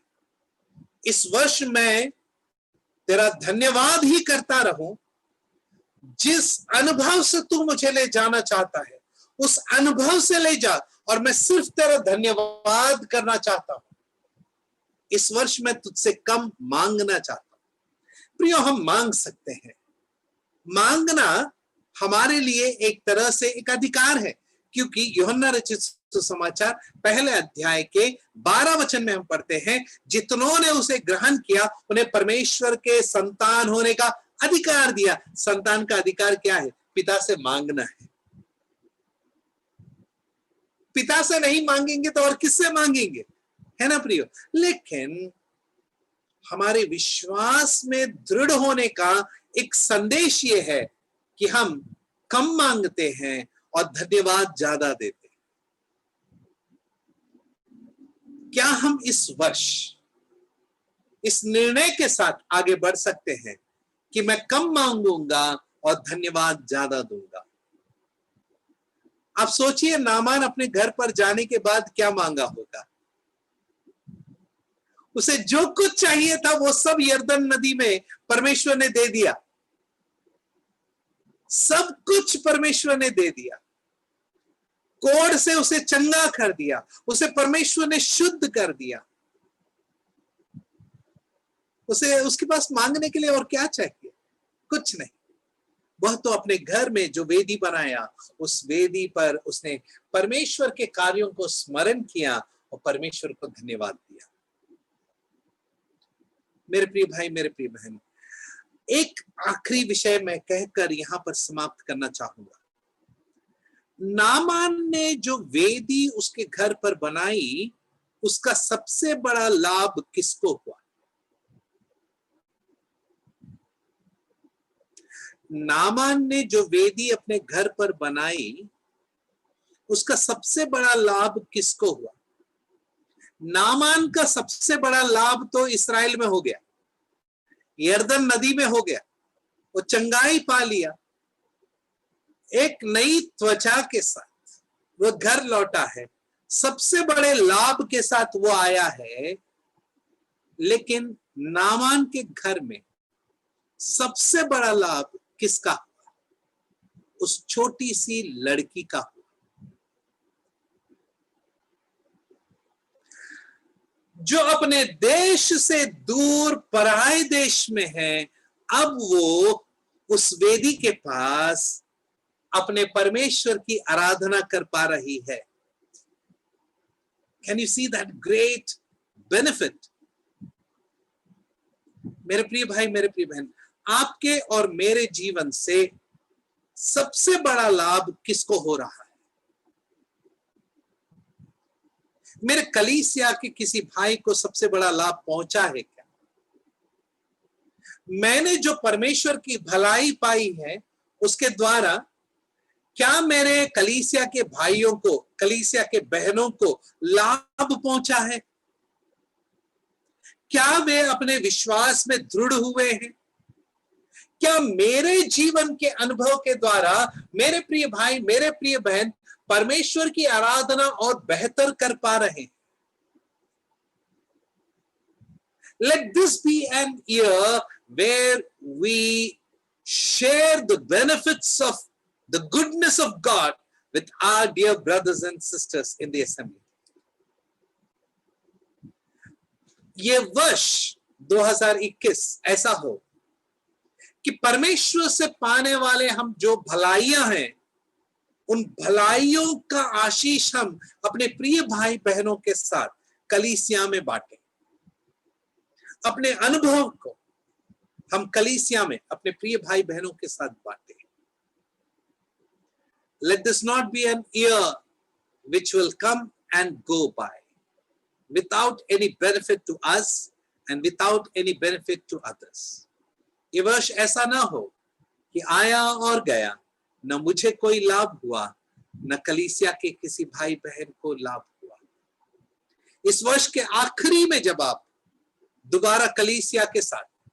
इस वर्ष मैं तेरा धन्यवाद ही करता रहूं। जिस अनुभव से तू मुझे ले जाना चाहता है उस अनुभव से ले जा, और मैं सिर्फ तेरा धन्यवाद करना चाहता हूं। इस वर्ष मैं तुझसे कम मांगना चाहता हूं। प्रियो, हम मांग सकते हैं। मांगना हमारे लिए एक तरह से एक अधिकार है, क्योंकि यूहन्ना रचित सुसमाचार पहले अध्याय के 12 वचन में हम पढ़ते हैं, जितनों ने उसे ग्रहण किया उन्हें परमेश्वर के संतान होने का अधिकार दिया। संतान का अधिकार क्या है? पिता से मांगना है। पिता से नहीं मांगेंगे तो और किससे मांगेंगे, है ना प्रियो? लेकिन हमारे विश्वास में दृढ़ होने का एक संदेश ये है कि हम कम मांगते हैं और धन्यवाद ज्यादा देते हैं। क्या हम इस वर्ष इस निर्णय के साथ आगे बढ़ सकते हैं कि मैं कम मांगूंगा और धन्यवाद ज्यादा दूंगा? आप सोचिए, नामान अपने घर पर जाने के बाद क्या मांगा होगा? उसे जो कुछ चाहिए था वो सब यरदन नदी में परमेश्वर ने दे दिया। सब कुछ परमेश्वर ने दे दिया। कोढ़ से उसे चंगा कर दिया, उसे परमेश्वर ने शुद्ध कर दिया। उसे उसके पास मांगने के लिए और क्या चाहिए? कुछ नहीं। वह तो अपने घर में जो वेदी बनाया, उस वेदी पर उसने परमेश्वर के कार्यों को स्मरण किया और परमेश्वर को धन्यवाद दिया। मेरे प्रिय भाई, मेरे प्रिय बहन, एक आखिरी विषय मैं कहकर यहां पर समाप्त करना चाहूंगा। नामान ने जो वेदी उसके घर पर बनाई, उसका सबसे बड़ा लाभ किसको हुआ? नामान ने जो वेदी अपने घर पर बनाई, उसका सबसे बड़ा लाभ किसको हुआ? नामान का सबसे बड़ा लाभ तो इस्राएल में हो गया, यरदन नदी में हो गया। वो चंगाई पा लिया, एक नई त्वचा के साथ वो घर लौटा है, सबसे बड़े लाभ के साथ वो आया है। लेकिन नामान के घर में सबसे बड़ा लाभ किसका हुआ? उस छोटी सी लड़की का हुआ, जो अपने देश से दूर पराये देश में है। अब वो उस वेदी के पास अपने परमेश्वर की आराधना कर पा रही है। Can you see that great benefit? मेरे प्रिय भाई, मेरे प्रिय बहन, आपके और मेरे जीवन से सबसे बड़ा लाभ किसको हो रहा है? मेरे कलीसिया के किसी भाई को सबसे बड़ा लाभ पहुंचा है क्या? मैंने जो परमेश्वर की भलाई पाई है उसके द्वारा क्या मेरे कलीसिया के भाइयों को, कलीसिया के बहनों को लाभ पहुंचा है? क्या वे अपने विश्वास में दृढ़ हुए हैं? क्या मेरे जीवन के अनुभव के द्वारा मेरे प्रिय भाई, मेरे प्रिय बहन परमेश्वर की आराधना और बेहतर कर पा रहे हैं? Let this be an year where we share the benefits of the goodness of God with our dear brothers and sisters in the assembly. ये वर्ष 2021 ऐसा हो कि परमेश्वर से पाने वाले हम जो भलाइयां हैं, उन भलाइयों का आशीष हम अपने प्रिय भाई बहनों के साथ कलीसिया में बांटें। अपने अनुभव को हम कलीसिया में अपने प्रिय भाई बहनों के साथ बांटें। Let this not be an year which will come and go by without any benefit to us and without any benefit to others. ये वर्ष ऐसा ना हो कि आया और गया, न मुझे कोई लाभ हुआ, न कलीसिया के किसी भाई बहन को लाभ हुआ। इस वर्ष के आखिरी में जब आप दोबारा कलीसिया के साथ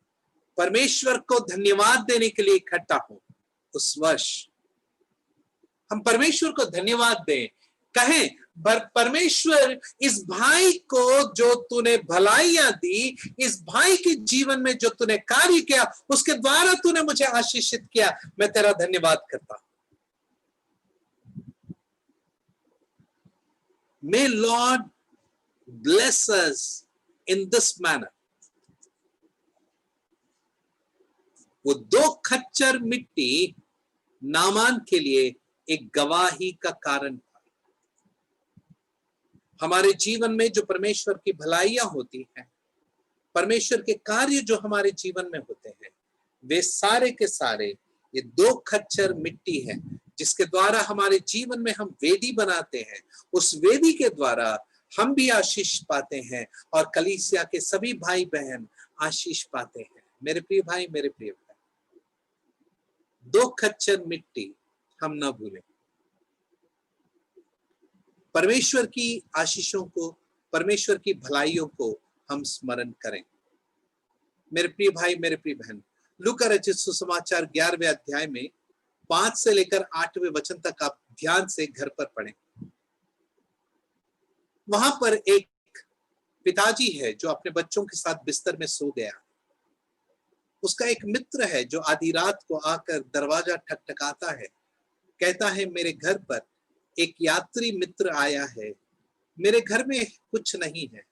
परमेश्वर को धन्यवाद देने के लिए इकट्ठा हो, उस वर्ष हम परमेश्वर को धन्यवाद दें, कहें परमेश्वर इस भाई को जो तूने भलाइयां दी, इस भाई के जीवन में जो तूने कार्य किया, उसके द्वारा तूने मुझे आशीषित किया, मैं तेरा धन्यवाद करता हूं। May Lord bless us in this manner. वो 2 खच्चर मिट्टी नामान के लिए एक गवाही का कारण था। हमारे जीवन में जो परमेश्वर की भलाइयां होती हैं, परमेश्वर के कार्य जो हमारे जीवन में होते हैं, वे सारे के सारे ये 2 खच्चर मिट्टी है, जिसके द्वारा हमारे जीवन में हम वेदी बनाते हैं। उस वेदी के द्वारा हम भी आशीष पाते हैं और कलीसिया के सभी भाई बहन आशीष पाते हैं। मेरे प्रिय भाई, मेरे प्रिय बहन, 2 खच्चर मिट्टी हम ना भूलें। परमेश्वर की आशीषों को, परमेश्वर की भलाइयों को हम स्मरण करें। मेरे प्रिय भाई, मेरे प्रिय बहन, लूका रचित सुसमाचार 11वें अध्याय में 5 से लेकर 8वें वचन तक आप ध्यान से घर पर पढ़ें। वहां पर एक पिताजी है जो अपने बच्चों के साथ बिस्तर में सो गया। उसका एक मित्र है जो आधी रात को आकर दरवाजा ठकठकाता है, कहता है मेरे घर पर एक यात्री मित्र आया है, मेरे घर में कुछ नहीं है,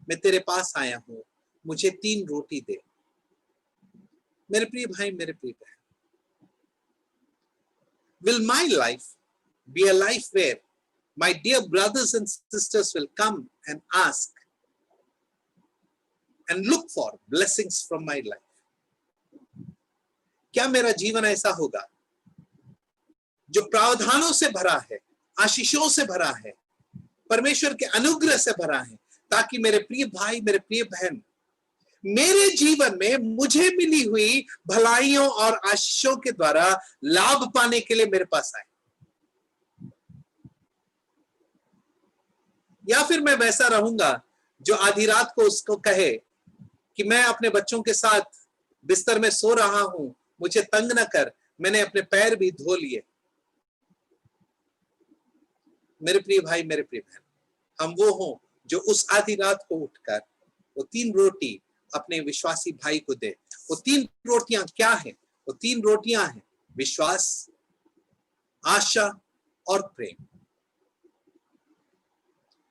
मैं तेरे पास आया हूं, मुझे 3 रोटी दे। मेरे प्रिय भाई, मेरे प्रिय बहन, will my life be a life where my dear brothers and sisters will come and ask and look for blessings from my life? क्या मेरा जीवन ऐसा होगा जो प्रावधानों से भरा है, आशीषों से भरा है, परमेश्वर के अनुग्रह से भरा है, ताकि मेरे प्रिय भाई, मेरे प्रिय बहन, मेरे जीवन में मुझे मिली हुई भलाइयों और आशीषों के द्वारा लाभ पाने के लिए मेरे पास आए? या फिर मैं वैसा रहूंगा जो आधी रात को उसको कहे कि मैं अपने बच्चों के साथ बिस्तर में सो रहा हूं, मुझे तंग न कर, मैंने अपने पैर भी धो लिए। मेरे प्रिय भाई, मेरे प्रिय बहन, हम वो हों जो उस आधी रात को उठकर वो 3 रोटी अपने विश्वासी भाई को दे। वो 3 रोटियां क्या है? वो 3 रोटियां हैं विश्वास, आशा और प्रेम।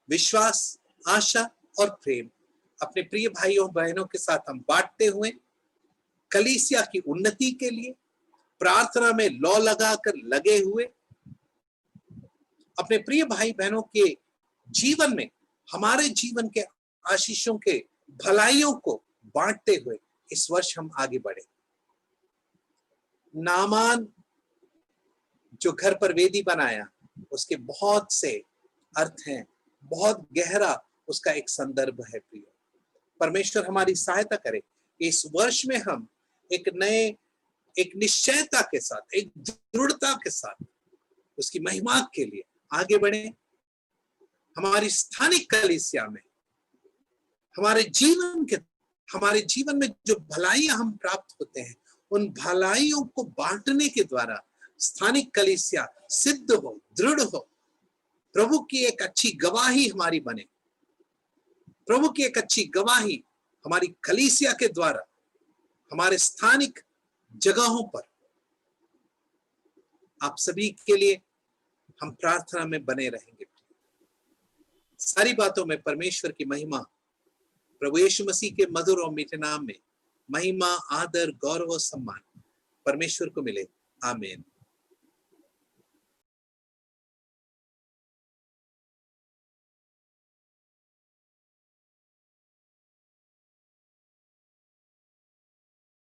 विश्वास, आशा और प्रेम अपने प्रिय भाइयों बहनों के साथ हम बांटते हुए कलीसिया की उन्नति के लिए प्रार्थना में लौ लगाकर लगे हुए, अपने प्रिय भाई बहनों के जीवन में हमारे जीवन के आशीषों के भलाइयों को बांटते हुए इस वर्ष हम आगे बढ़े। नामान जो घर पर वेदी बनाया, उसके बहुत से अर्थ हैं, बहुत गहरा उसका एक संदर्भ है। प्रिय, परमेश्वर हमारी सहायता करे कि इस वर्ष में हम एक निश्चयता के साथ, एक दृढ़ता के साथ उसकी महिमा के लिए आगे बढ़े। हमारी स्थानिक कलीसिया में हमारे जीवन में जो भलाइयां हम प्राप्त होते हैं, उन भलाइयों को बांटने के द्वारा स्थानिक कलीसिया सिद्ध हो, दृढ़ हो, प्रभु की एक अच्छी गवाही हमारी बने। प्रभु की एक अच्छी गवाही हमारी कलीसिया के द्वारा हमारे स्थानिक जगहों पर आप सभी के लिए हम प्रार्थना में बने रहेंगे। सारी बातों में परमेश्वर की महिमा, प्रभु यीशु मसीह के मधुर और मीठे नाम में महिमा, आदर, गौरव और सम्मान परमेश्वर को मिले। आमीन।